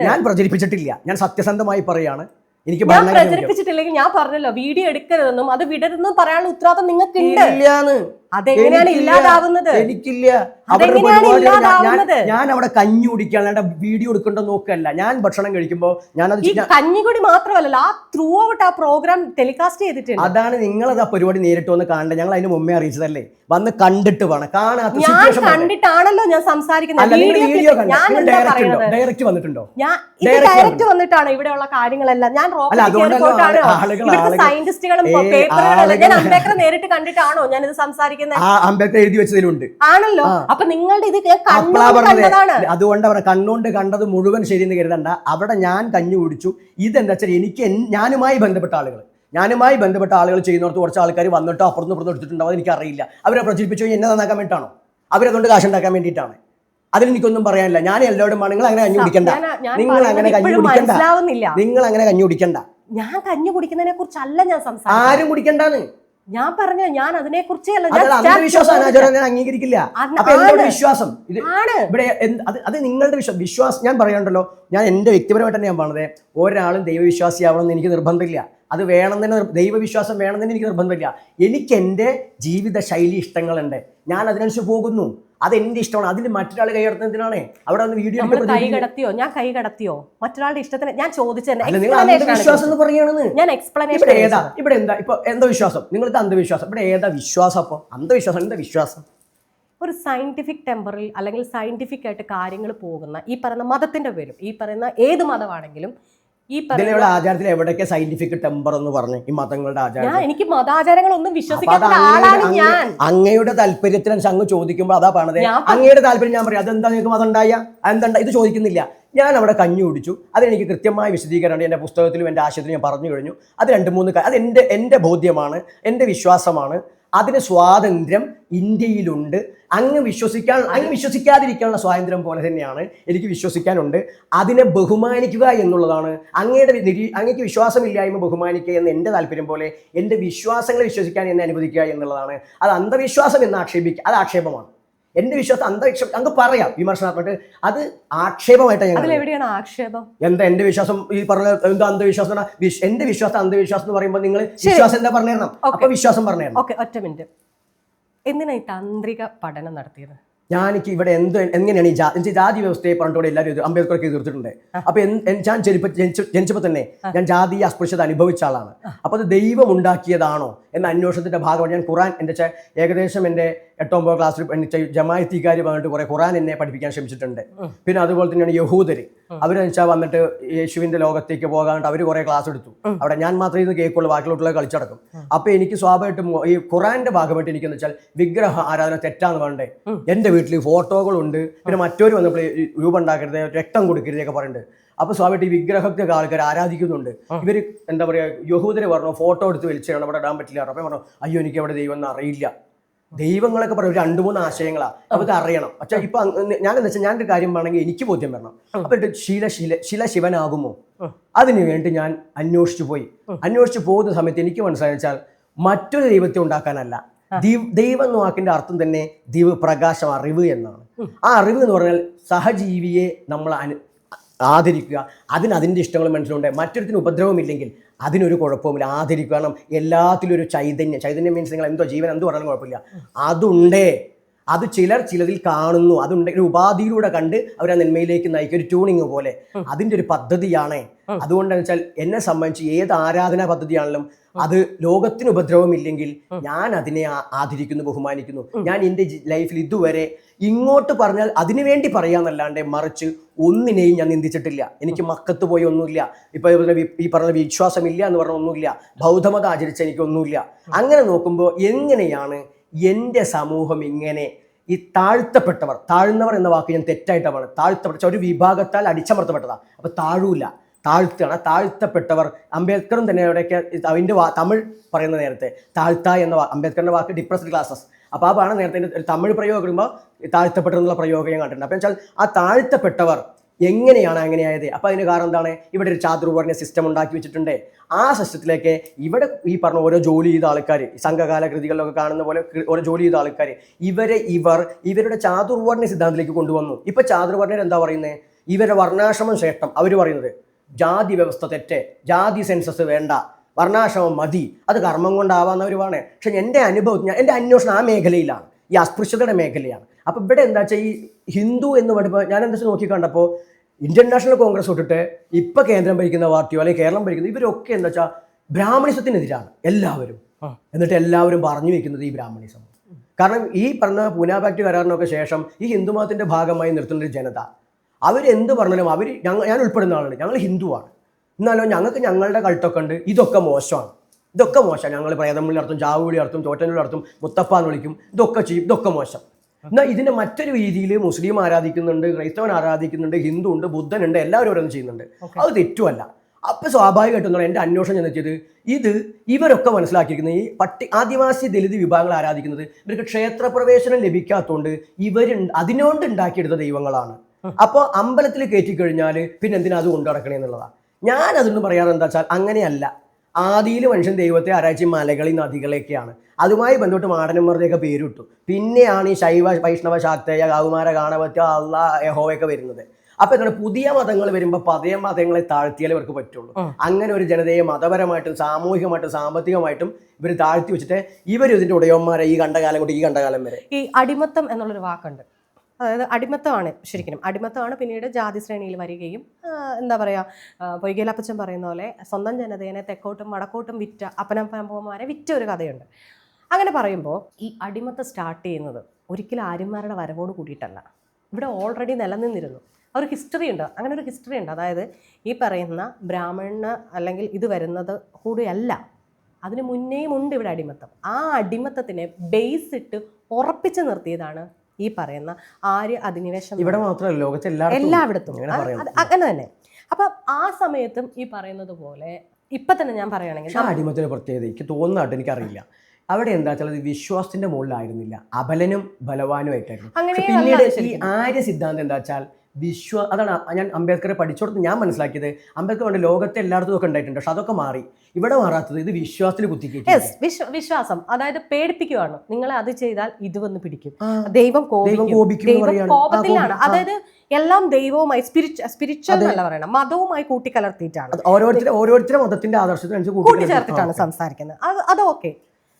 ഞാൻ പ്രചരിപ്പിച്ചിട്ടില്ല. ഞാൻ സത്യസന്ധമായി പറയാണ്. എനിക്ക് പ്രചരിപ്പിച്ചിട്ടില്ലെങ്കിൽ ഞാൻ പറഞ്ഞല്ലോ, വീഡിയോ എടുക്കരുതെന്നും അത് വിടരുതെന്നും പറയാനുള്ള ഉത്തരവാദിത്തം നിങ്ങൾക്ക് ഉണ്ട്. അതെങ്ങനെയാണ് ഇല്ലാതാവുന്നത്? എനിക്കില്ല. ഞാൻ അവിടെ കഞ്ഞി കുടിക്കാൻ വീഡിയോ എടുക്കണ്ടോ നോക്കല്ല. ഞാൻ ഭക്ഷണം കഴിക്കുമ്പോ ഞാനത് കഞ്ഞികുടി മാത്രമല്ല, ആ ത്രൂ ഔട്ട് ആ പ്രോഗ്രാം ടെലികാസ്റ്റ് ചെയ്തിട്ടുണ്ട്. അതാണ് നിങ്ങളത് ആ പരിപാടി നേരിട്ട് വന്ന് കാണണ്ടേ. ഞങ്ങൾ അതിന് മുമ്പേ അറിയിച്ചതല്ലേ, വന്ന് കണ്ടിട്ട് വേണം. ഞാൻ കണ്ടിട്ടാണല്ലോ ഞാൻ സംസാരിക്കുന്നത്. ഡയറക്റ്റ് വന്നിട്ടുണ്ടോ? ഡയറക്റ്റ് വന്നിട്ടാണ് ഇവിടെയുള്ള കാര്യങ്ങളെല്ലാം. ഞാൻ സയന്റിസ്റ്റുകളും ഞാൻ അംബേദ്കറെ നേരിട്ട് കണ്ടിട്ടാണോ ഞാൻ ഇത് സംസാരിക്കുന്നത്? അംബേദ്കർ എഴുതി വെച്ചതിലുണ്ട് ആണല്ലോ. അപ്പൊ നിങ്ങളുടെ ഇത് അതുകൊണ്ട് അവിടെ കണ്ണുകൊണ്ട് കണ്ടത് മുഴുവൻ ശരിയെന്ന് കരുതണ്ട. അവിടെ ഞാൻ കഞ്ഞി കുടിച്ചു. ഇതെന്താ വെച്ചാൽ എനിക്ക് ഞാനുമായി ബന്ധപ്പെട്ട ആളുകൾ ചെയ്യുന്നിടത്ത് കുറച്ച് ആൾക്കാർ വന്നിട്ടോ അപ്പുറത്തും ഇപ്പുറത്തും എടുത്തിട്ടുണ്ടാവും. എനിക്കറിയില്ല. അവരെ പ്രചരിപ്പിച്ചു എന്നെ നന്നാക്കാൻ വേണ്ടിയിട്ടാണോ? അവരതുകൊണ്ട് കാശുണ്ടാക്കാൻ വേണ്ടിയിട്ടാണ്. അതിലെനിക്കൊന്നും പറയാനില്ല. ഞാൻ എല്ലാവരും നിങ്ങൾ അങ്ങനെ കഞ്ഞി കുടിക്കണ്ട. നിങ്ങൾ അങ്ങനെ കഞ്ഞി കുടിക്കണ്ട. ഞാൻ കഞ്ഞി കുടിക്കുന്നതിനെ കുറിച്ചല്ല ഞാൻ സംസാരിക്കുന്നത്. ആരും കുടിക്കണ്ടാന്ന് ഞാൻ പറഞ്ഞു. ഞാൻ അതിനെ കുറിച്ചല്ല. അന്ധവിശ്വാസം അനാചാരം ഞാൻ അംഗീകരിക്കില്ല. വിശ്വാസം ഇവിടെ അത് നിങ്ങളുടെ വിശ്വാസം. ഞാൻ പറയാനുണ്ടല്ലോ, ഞാൻ എൻ്റെ വ്യക്തിപരമായിട്ട് തന്നെ ഞാൻ പറഞ്ഞത്, ഒരാളും ദൈവവിശ്വാസിയാവണമെന്ന് എനിക്ക് നിർബന്ധമില്ല. അത് വേണമെന്ന് ദൈവവിശ്വാസം വേണമെന്ന് എനിക്ക് നിർബന്ധമില്ല. എനിക്ക് എൻ്റെ ജീവിത ശൈലി ഇഷ്ടങ്ങളുണ്ട്. ഞാൻ അതിനനുസരിച്ച് പോകുന്നു. അതെന്റെ ഇഷ്ടമാണ്. അതിൽ മറ്റൊരാൾ കൈകടത്തുന്നതിനാണ്. അവിടെ വന്ന് വീഡിയോ ഞാൻ കൈകടത്തിയോ മറ്റൊരാളുടെ ഇഷ്ടത്തിന്? ഞാൻ ചോദിച്ചത് അന്ധവിശ്വാസം എന്ന് പറയുകയാണെന്ന്. ഞാൻ എക്സ്പ്ലനേഷൻ. ഇവിടെ എന്താ ഇപ്പൊ അന്ധവിശ്വാസം? നിങ്ങൾക്ക് അന്ധവിശ്വാസം. ഇവിടെ ഏതാ വിശ്വാസം? അപ്പൊ അന്ധവിശ്വാസം എന്താ വിശ്വാസം? ഒരു സയന്റിഫിക് ടെമ്പറിൽ അല്ലെങ്കിൽ സയന്റിഫിക് ആയിട്ട് കാര്യങ്ങൾ പോകുന്ന ഈ പറയുന്ന മതത്തിന്റെ പേരും, ഈ പറയുന്ന ഏത് മതമാണെങ്കിലും, ആചാരത്തിൽ എവിടെയൊക്കെ സയന്റിഫിക് ടെമ്പർ എന്ന് പറഞ്ഞു ഈ മതങ്ങളുടെ ആചാരം? എനിക്ക് മതാചാരങ്ങളൊന്നും വിശ്വസിക്കാത്ത ആളാണ് ഞാൻ. അങ്ങയുടെ താല്പര്യത്തിന് അങ്ങ് ചോദിക്കുമ്പോൾ അതാ പറഞ്ഞത്. അങ്ങയുടെ താല്പര്യം ഞാൻ പറയാം. അതെന്താ നിങ്ങൾക്ക് മതം ഉണ്ടായ? അതെന്താ? ഇത് ചോദിക്കുന്നില്ല. ഞാൻ അവിടെ കഞ്ഞി കുടിച്ചു. അതിനെനിക്ക് കൃത്യമായ വിശദീകരണം എൻ്റെ പുസ്തകത്തിലും എൻ്റെ ആശയത്തിലും ഞാൻ പറഞ്ഞു കഴിഞ്ഞു. അത് 2-3 അത് എൻ്റെ ബോധ്യമാണ്, എൻ്റെ വിശ്വാസമാണ്. അതിന് സ്വാതന്ത്ര്യം ഇന്ത്യയിലുണ്ട്. അങ്ങ് വിശ്വസിക്കാതിരിക്കാനുള്ള സ്വാതന്ത്ര്യം പോലെ തന്നെയാണ് എനിക്ക് വിശ്വസിക്കാനുണ്ട്. അതിനെ ബഹുമാനിക്കുക എന്നുള്ളതാണ് അങ്ങക്ക് വിശ്വാസമില്ലായ്മ ബഹുമാനിക്കുക എന്ന് എൻ്റെ താല്പര്യം പോലെ എൻ്റെ വിശ്വാസങ്ങളെ വിശ്വസിക്കാൻ എന്നെ അനുവദിക്കുക എന്നുള്ളതാണ്. അത് അന്ധവിശ്വാസം എന്ന് അത് ആക്ഷേപമാണ്. എൻ്റെ വിശ്വാസം അന്ധവിശ്വാസം അങ്ങ് പറയാം വിമർശനാത്മകമായിട്ട്, അത് ആക്ഷേപമായിട്ടാണ് ആക്ഷേപം. എന്താ എൻ്റെ വിശ്വാസം ഈ പറഞ്ഞ എന്താ അന്ധവിശ്വാസം? എൻ്റെ വിശ്വാസം അന്ധവിശ്വാസം എന്ന് പറയുമ്പോൾ നിങ്ങൾ വിശ്വാസം എന്താ പറഞ്ഞു തരണം, അപ്പൊ വിശ്വാസം പറഞ്ഞു തരണം. ഓക്കെ, ഒറ്റ മിനിറ്റ്. എന്തിനാ ഈ താന്ത്രിക പഠനം നടത്തിയത്? ഞാനിക്ക് ഇവിടെ എങ്ങനെയാണ് ഈ ജാതി വ്യവസ്ഥയെ പറഞ്ഞിട്ട് എല്ലാവരും അംബേദ്കർക്ക് തീർത്തിട്ടുണ്ട്. അപ്പൊ ഞാൻ ജനിച്ചപ്പോൾ തന്നെ ഞാൻ ജാതീയ അസ്പൃശ്യത അനുഭവിച്ച ആളാണ്. അപ്പൊ അത് ദൈവം ഉണ്ടാക്കിയതാണോ എന്ന അന്വേഷണത്തിന്റെ ഭാഗമാണ് ഞാൻ ഖുറാൻ ഏകദേശം എൻ്റെ 8-9 ക്ലാസ്സിൽ ജമാഅത്തിക്കാർ വന്നിട്ട് കുറെ ഖുറാൻ എന്നെ പഠിപ്പിക്കാൻ ശ്രമിച്ചിട്ടുണ്ട്. പിന്നെ അതുപോലെ തന്നെയാണ് യഹൂദര്, അവരെന്ന് വെച്ചാൽ വന്നിട്ട് യേശുവിന്റെ ലോകത്തേക്ക് പോകാണ്ട് അവർ കുറെ ക്ലാസ് എടുത്തു. അവിടെ ഞാൻ മാത്രമേ ഇത് കേൾക്കുള്ളൂ, ബാക്കിലോട്ടുള്ള കളിച്ചടക്കും. അപ്പൊ എനിക്ക് സ്വാഭാവികമായിട്ടും ഈ ഖുറാന്റെ ഭാഗമായിട്ട് എനിക്കെന്ന് വെച്ചാൽ വിഗ്രഹ ആരാധന തെറ്റാന്ന് വേണ്ടേ. എൻ്റെ വീട്ടിൽ ഫോട്ടോകളുണ്ട്, പിന്നെ മറ്റൊരു വന്നപ്പോൾ രൂപം ഉണ്ടാക്കരുത്, രക്തം കൊടുക്കരുതൊക്കെ പറയുന്നുണ്ട്. അപ്പൊ സ്വാഭാവികമായിട്ട് ഈ വിഗ്രഹത്തെ ആൾക്കാർ ആരാധിക്കുന്നുണ്ട്. ഇവര് എന്താ പറയാ, യഹൂദര് പറഞ്ഞു ഫോട്ടോ എടുത്ത് വലിച്ചാണ് അവിടെ ഇടാൻ പറ്റില്ല. അപ്പൊ പറഞ്ഞു അയ്യോ എനിക്ക് അവിടെ ദൈവം ഒന്നും അറിയില്ല. ദൈവങ്ങളൊക്കെ പറയും 2-3 ആശയങ്ങളാണ്, നമുക്ക് അറിയണം. പക്ഷെ ഇപ്പൊ ഞാൻ എന്താ വെച്ചാൽ ഞാനൊരു കാര്യം വേണമെങ്കിൽ എനിക്ക് ബോധ്യം വരണം. അപ്പൊ ശില ശിവനാകുമോ, അതിനു വേണ്ടി ഞാൻ അന്വേഷിച്ചു പോകുന്ന സമയത്ത് എനിക്ക് മനസ്സിലായെന്ന് വെച്ചാൽ മറ്റൊരു ദൈവത്തെ ഉണ്ടാക്കാനല്ല. ദൈവം എന്ന വാക്കിന്റെ അർത്ഥം തന്നെ പ്രകാശം, അറിവ് എന്നാണ്. ആ അറിവ് എന്ന് പറഞ്ഞാൽ സഹജീവിയെ നമ്മൾ ആദരിക്കുക, അതിൻ്റെ ഇഷ്ടങ്ങളും മനസ്സിലുണ്ട്. മറ്റൊരുത്തിന് ഉപദ്രവമില്ലെങ്കിൽ അതിനൊരു കുഴപ്പമില്ല, ആദരിക്കുക. കാരണം എല്ലാത്തിലും ഒരു ചൈതന്യം മീൻസ് നിങ്ങൾ എന്തോ ജീവൻ എന്ത് പറഞ്ഞാലും കുഴപ്പമില്ല, അതുണ്ടേ. അത് ചിലതിൽ കാണുന്നു, അതുണ്ടെങ്കിൽ ഉപാധിയിലൂടെ കണ്ട് അവരെ നന്മയിലേക്ക് നയിക്കുക, ഒരു ട്യൂണിങ് പോലെ. അതിൻ്റെ ഒരു പദ്ധതിയാണ്. അതുകൊണ്ടെന്ന് വെച്ചാൽ എന്നെ സംബന്ധിച്ച് ഏത് ആരാധനാ പദ്ധതിയാണെങ്കിലും അത് ലോകത്തിന് ഉപദ്രവമില്ലെങ്കിൽ ഞാൻ അതിനെ ആദരിക്കുന്നു, ബഹുമാനിക്കുന്നു. ഞാൻ എൻ്റെ ലൈഫിൽ ഇതുവരെ ഇങ്ങോട്ട് പറഞ്ഞാൽ അതിനു വേണ്ടി പറയാന്നല്ലാണ്ട് മറിച്ച് ഒന്നിനെയും ഞാൻ നിന്ദിച്ചിട്ടില്ല. എനിക്ക് മക്കത്ത് പോയി ഒന്നുമില്ല, ഇപ്പൊ ഈ പറഞ്ഞ വിശ്വാസമില്ല എന്ന് പറഞ്ഞ ഒന്നുമില്ല, ബൗദ്ധമതം ആചരിച്ച എനിക്കൊന്നുമില്ല. അങ്ങനെ നോക്കുമ്പോൾ എങ്ങനെയാണ് എൻ്റെ സമൂഹം ഇങ്ങനെ ഈ താഴ്ന്നവർ എന്ന വാക്ക് ഞാൻ തെറ്റായിട്ടാണ്, താഴ്ത്തപ്പെട്ട ഒരു വിഭാഗത്താൽ അടിച്ചമർത്തപ്പെട്ടതാണ്. അപ്പൊ താഴ്ത്തപ്പെട്ടവർ. അംബേദ്കറും തന്നെ അവിടെയൊക്കെ അതിൻ്റെ തമിഴ് പറയുന്ന നേരത്തെ എന്ന അംബേദ്കറിന്റെ വാക്ക് ഡിപ്രസ്ഡ് ക്ലാസസ്. അപ്പോൾ ആ ആണ് നേരത്തെ ഒരു തമിഴ് പ്രയോഗം ഇടുമ്പോൾ താഴ്ത്തപ്പെട്ടെന്നുള്ള പ്രയോഗം ഞാൻ കണ്ടിട്ടുണ്ട്. അപ്പോൾ വെച്ചാൽ ആ താഴ്ത്തപ്പെട്ടവർ എങ്ങനെയാണ് അങ്ങനെയായത്? അപ്പോൾ അതിന് കാരണം എന്താണ്? ഇവിടെ ഒരു ചാതുർവർണ്ണ സിസ്റ്റം ഉണ്ടാക്കി വെച്ചിട്ടുണ്ട്. ആ സിസ്റ്റത്തിലേക്ക് ഇവിടെ ഈ പറഞ്ഞ ഓരോ ജോലി ചെയ്ത ആൾക്കാർ, സംഘകാല കൃതികളിലൊക്കെ കാണുന്ന പോലെ ഓരോ ജോലി ചെയ്ത ആൾക്കാർ ഇവരുടെ ചാതുർവർണ്ണ സിദ്ധാന്തത്തിലേക്ക് കൊണ്ടുവന്നു. ഇപ്പൊ ചാതുർവർണ്ണർ എന്താ പറയുന്നത്? ഇവരുടെ വർണ്ണാശ്രമം ശ്രേഷ്ഠം. അവർ പറയുന്നത് ജാതി വ്യവസ്ഥ തെറ്റ്, ജാതി സെൻസസ് വേണ്ട, വർണ്ണാശ്രമം മതി, അത് കർമ്മം കൊണ്ടാവാന്നവരുമാണ്. പക്ഷെ എൻ്റെ എൻ്റെ അന്വേഷണം ആ മേഖലയിലാണ്, ഈ അസ്പൃശ്യതയുടെ മേഖലയാണ്. അപ്പം ഇവിടെ എന്താ വെച്ചാൽ ഈ ഹിന്ദു എന്ന് പറയുമ്പോൾ ഞാൻ എന്താ വെച്ചാൽ നോക്കി കണ്ടപ്പോൾ ഇന്ത്യൻ നാഷണൽ കോൺഗ്രസ് തൊട്ടിട്ട് ഇപ്പം കേന്ദ്രം ഭരിക്കുന്ന പാർട്ടിയോ അല്ലെങ്കിൽ കേരളം ഭരിക്കുന്ന ഇവരൊക്കെ എന്താ വെച്ചാൽ ബ്രാഹ്മണിസത്തിനെതിരാണ് എല്ലാവരും. എന്നിട്ട് എല്ലാവരും പറഞ്ഞു വെക്കുന്നത് ഈ ബ്രാഹ്മണിസം. കാരണം ഈ പറഞ്ഞ പൂനാ പാക്ട് കരാറിനൊക്കെ ശേഷം ഈ ഹിന്ദുമതത്തിൻ്റെ ഭാഗമായി നിർത്തുന്ന ഒരു ജനത അവരെന്ത് പറഞ്ഞാലും ഞാൻ ഉൾപ്പെടുന്ന ആളാണ്, ഞങ്ങൾ ഹിന്ദുവാണ്, എന്നാലോ ഞങ്ങൾക്ക് ഞങ്ങളുടെ കൾട്ടൊക്കെ ഉണ്ട്, ഇതൊക്കെ മോശമാണ്. ഞങ്ങൾ പ്രേതമുള്ളി നടത്തും, ചാവുവിളി നടത്തും, ചോറ്റനുള്ളി നടത്തും, മുത്തപ്പ എന്ന് വിളിക്കും, ഇതൊക്കെ ചെയ്യും, ഇതൊക്കെ മോശം. എന്നാൽ ഇതിൻ്റെ മറ്റൊരു രീതിയിൽ മുസ്ലിം ആരാധിക്കുന്നുണ്ട്, ക്രൈസ്തവൻ ആരാധിക്കുന്നുണ്ട്, ഹിന്ദു ഉണ്ട്, ബുദ്ധനുണ്ട്, എല്ലാവരും ഓരോന്ന് ചെയ്യുന്നുണ്ട്. അത് തെറ്റുമല്ല. അപ്പം സ്വാഭാവികമായിട്ടും എൻ്റെ അന്വേഷണം എന്ന് വെച്ചത് ഇവരൊക്കെ മനസ്സിലാക്കിയിരിക്കുന്നത് ഈ ആദിവാസി ദലിത് വിഭാഗങ്ങൾ ആരാധിക്കുന്നത് ഇവർക്ക് ക്ഷേത്രപ്രവേശനം ലഭിക്കാത്തതുകൊണ്ട് അതിനോണ്ട് ഉണ്ടാക്കിയെടുത്ത ദൈവങ്ങളാണ്. അപ്പോൾ അമ്പലത്തിൽ കയറ്റിക്കഴിഞ്ഞാൽ പിന്നെ എന്തിനാ അത് കൊണ്ടു നടക്കണേ എന്നുള്ളതാണ്. ഞാൻ അതൊന്നും പറയാറ് എന്താ വെച്ചാൽ അങ്ങനെയല്ല. ആദിയിൽ മനുഷ്യൻ ദൈവത്തെ ആരാய்ச்சி മലകളിൽ നദികളൊക്കെയാണ്. അതുമായി ബന്ധപ്പെട്ട് മാടനന്മാരുടെയൊക്കെ പേരിട്ടു. പിന്നെയാണ് ഈ ശൈവ വൈഷ്ണവ ശാക്തേയ കൗമാര ഗാണവത്യ അള്ളാഹ് യഹോവയൊക്കെ വരുന്നത്. അപ്പൊ എന്താണ് പുതിയ മതങ്ങൾ വരുമ്പോൾ പഴയ മതങ്ങളെ താഴ്ത്തിയാലേ ഇവർക്ക് പറ്റുള്ളൂ. അങ്ങനെ ഒരു ജനതയെ മതപരമായിട്ടും സാമൂഹികമായിട്ടും സാമ്പത്തികമായിട്ടും ഇവർ താഴ്ത്തി വെച്ചിട്ട് ഇവർ ഇതിന്റെ ഉടയന്മാരെ ഈ കണ്ടകാലം കൊണ്ട് ഈ കണ്ടകാലം വരെ. ഈ അടിമത്തം എന്നുള്ളൊരു വാക്കുണ്ട്. അതായത് അടിമത്തമാണ് ശരിക്കും അടിമത്തമാണ് പിന്നീട് ജാതി ശ്രേണിയിൽ വരികയും എന്താ പറയുക, പൊയ്കേലപ്പച്ചൻ പറയുന്ന പോലെ സ്വന്തം ജനതേനെ തെക്കോട്ടും വടക്കോട്ടും വിറ്റ അപ്പനപ്പന്മാരെ വിറ്റ ഒരു കഥയുണ്ട്. അങ്ങനെ പറയുമ്പോൾ ഈ അടിമത്തം സ്റ്റാർട്ട് ചെയ്യുന്നത് ഒരിക്കലും ആര്യന്മാരുടെ വരവോട് കൂടിയിട്ടല്ല. ഇവിടെ ഓൾറെഡി നിലനിന്നിരുന്നു. ഒരു ഹിസ്റ്ററി ഉണ്ട്, അങ്ങനെ ഒരു ഹിസ്റ്ററി ഉണ്ട്. അതായത് ഈ പറയുന്ന ബ്രാഹ്മണ അല്ലെങ്കിൽ ഇത് വരുന്നത് കൂടിയല്ല, അതിന് മുന്നേയും ഉണ്ട് ഇവിടെ അടിമത്തം. ആ അടിമത്തത്തിനെ ബേസ് ഇട്ട് ഉറപ്പിച്ച് നിർത്തിയതാണ് ഈ പറയുന്ന ആര്യ അധിനിവേശം. ഇവിടെ മാത്രമല്ല, ലോകത്തെ എല്ലായിടത്തും അങ്ങനെ തന്നെ. അപ്പം ആ സമയത്തും ഈ പറയുന്നത് പോലെ ഇപ്പം തന്നെ ഞാൻ പറയുകയാണെങ്കിൽ അടിമത്തിന് പ്രത്യേകത എനിക്ക് തോന്നുന്നതായിട്ട് എനിക്കറിയില്ല. അവിടെ എന്താ വെച്ചാൽ അത് വിശ്വാസത്തിന്റെ മുകളിലായിരുന്നില്ല, അബലനും ബലവാനുമായിട്ടായിരുന്നു. അങ്ങനെ പക്ഷെ പിന്നീട് ഈ ആര്യ സിദ്ധാന്തം എന്താ വെച്ചാൽ അതാണ് ഞാൻ അംബേദ്കറെ പഠിച്ചോടത്ത് ഞാൻ മനസ്സിലാക്കിയത്. അംബേദ്കർ കൊണ്ട് ലോകത്തെ എല്ലായിടത്തും ഒക്കെ ഉണ്ടായിട്ടുണ്ട്, പക്ഷെ അതൊക്കെ മാറി. ഇവിടെ മാറാത്തത് ഇത് വിശ്വാസത്തിൽ കുത്തിക്കേറ്റി. വിശ്വാസം, അതായത് പേടിപ്പിക്കുവാണ്, നിങ്ങളെ അത് ചെയ്താൽ ഇത് വന്ന് പിടിക്കും, ദൈവം കോപിക്കും, ദൈവം കോപത്തിലാണ്. അതായത് എല്ലാം ദൈവവുമായി സ്പിരിച്വൽ എന്നല്ല പറയണം, മതവുമായി കൂട്ടിക്കലർത്തിയിട്ടാണ്, ഓരോരുത്തരുടെ മതത്തിന്റെ ആദർശത്തിന് കൂട്ടിച്ചേർത്തിട്ടാണ് സംസാരിക്കുന്നത്. അത് ഓക്കെ.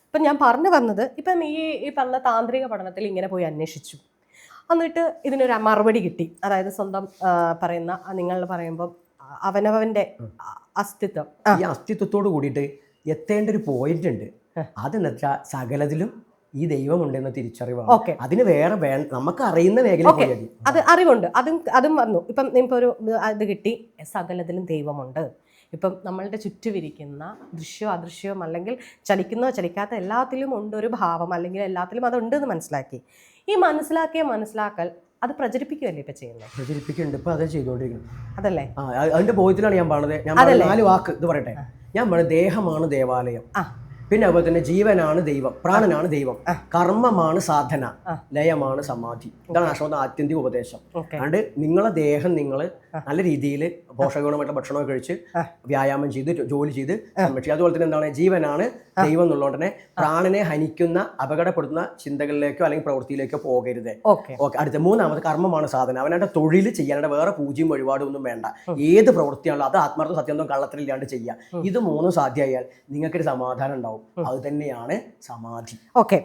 ഇപ്പം ഞാൻ പറഞ്ഞു വന്നത്, ഇപ്പം ഈ പറഞ്ഞ താന്ത്രിക പഠനത്തിൽ ഇങ്ങനെ പോയി അന്വേഷിച്ചു, എന്നിട്ട് ഇതിനൊരു മറുപടി കിട്ടി. അതായത് സ്വന്തം പറയുന്ന നിങ്ങൾ പറയുമ്പോൾ അവനവന്റെ അസ്തിത്വം, ഈ അസ്തിത്വത്തോട് കൂടിയിട്ട് എത്തേണ്ട ഒരു പോയിന്റ് ഉണ്ട്. അതെന്ന് വെച്ചാൽ സകലത്തിലും ഈ ദൈവം ഉണ്ടെന്ന തിരിച്ചറിവാണ്. അതിന് വേറെ നമുക്ക് അറിയുന്ന മേഖല അത് അറിവുണ്ട്, അതും വന്നു. ഇപ്പം ഇപ്പോൾ ഒരു ഇത് കിട്ടി, സകലത്തിലും ദൈവമുണ്ട്. ഇപ്പം നമ്മളുടെ ചുറ്റുമിരിക്കുന്ന ദൃശ്യമോ അദൃശ്യവും അല്ലെങ്കിൽ ചലിക്കുന്നോ ചലിക്കാത്ത എല്ലാത്തിലും ഉണ്ട് ഒരു ഭാവം, അല്ലെങ്കിൽ എല്ലാത്തിലും അതുണ്ട് എന്ന് മനസ്സിലാക്കി. ഈ മനസ്സിലാക്കൽ അത് പ്രചരിപ്പിക്കുകയല്ലേ ഇപ്പം ചെയ്യുന്നത്? പ്രചരിപ്പിക്കുന്നുണ്ട്, ഇപ്പം അതേ ചെയ്തുകൊണ്ടിരിക്കുന്നത്. അതല്ലേ അതിന്റെ ബോധത്തിലാണ് ഞാൻ പറഞ്ഞത്. ഞാൻ 4 വാക്ക് ഇത് പറയട്ടെ. ഞാൻ പറഞ്ഞത് ദേഹമാണ് ദേവാലയം, പിന്നെ അതുപോലെ തന്നെ ജീവനാണ് ദൈവം, പ്രാണനാണ് ദൈവം, കർമ്മമാണ് സാധന, ലയമാണ് സമാധി. ഇതാണ് അശ്വത ആത്യന്തിക ഉപദേശം. അതുകൊണ്ട് നിങ്ങളെ ദേഹം നിങ്ങൾ നല്ല രീതിയിൽ പോഷകഗുണമായിട്ടുള്ള ഭക്ഷണമൊക്കെ കഴിച്ച് വ്യായാമം ചെയ്ത് ജോലി ചെയ്ത് സംരക്ഷിക്കുക. അതുപോലെ തന്നെ എന്താണ്, ജീവനാണ് ദൈവം എന്നുള്ളതുകൊണ്ട് തന്നെ പ്രാണനെ ഹനിക്കുന്ന അപകടപ്പെടുത്തുന്ന ചിന്തകളിലേക്കോ അല്ലെങ്കിൽ പ്രവൃത്തിയിലേക്കോ പോകരുത്. ഓക്കെ. അടുത്ത 3ാമത് കർമ്മമാണ് സാധന. അവനവന്റെ തൊഴിൽ ചെയ്യാനായിട്ട് വേറെ പൂജ്യം വഴിപാടും ഒന്നും വേണ്ട. ഏത് പ്രവൃത്തിയാണല്ലോ അത് ആത്മാർത്ഥ സത്യന്തം കള്ളത്തിലില്ലാണ്ട് ചെയ്യുക. ഇത് 3 സാധ്യമായാൽ നിങ്ങൾക്കൊരു സമാധാനം ഉണ്ടാവും. അത് തന്നെയാണ് സമാധി. ഓക്കെ.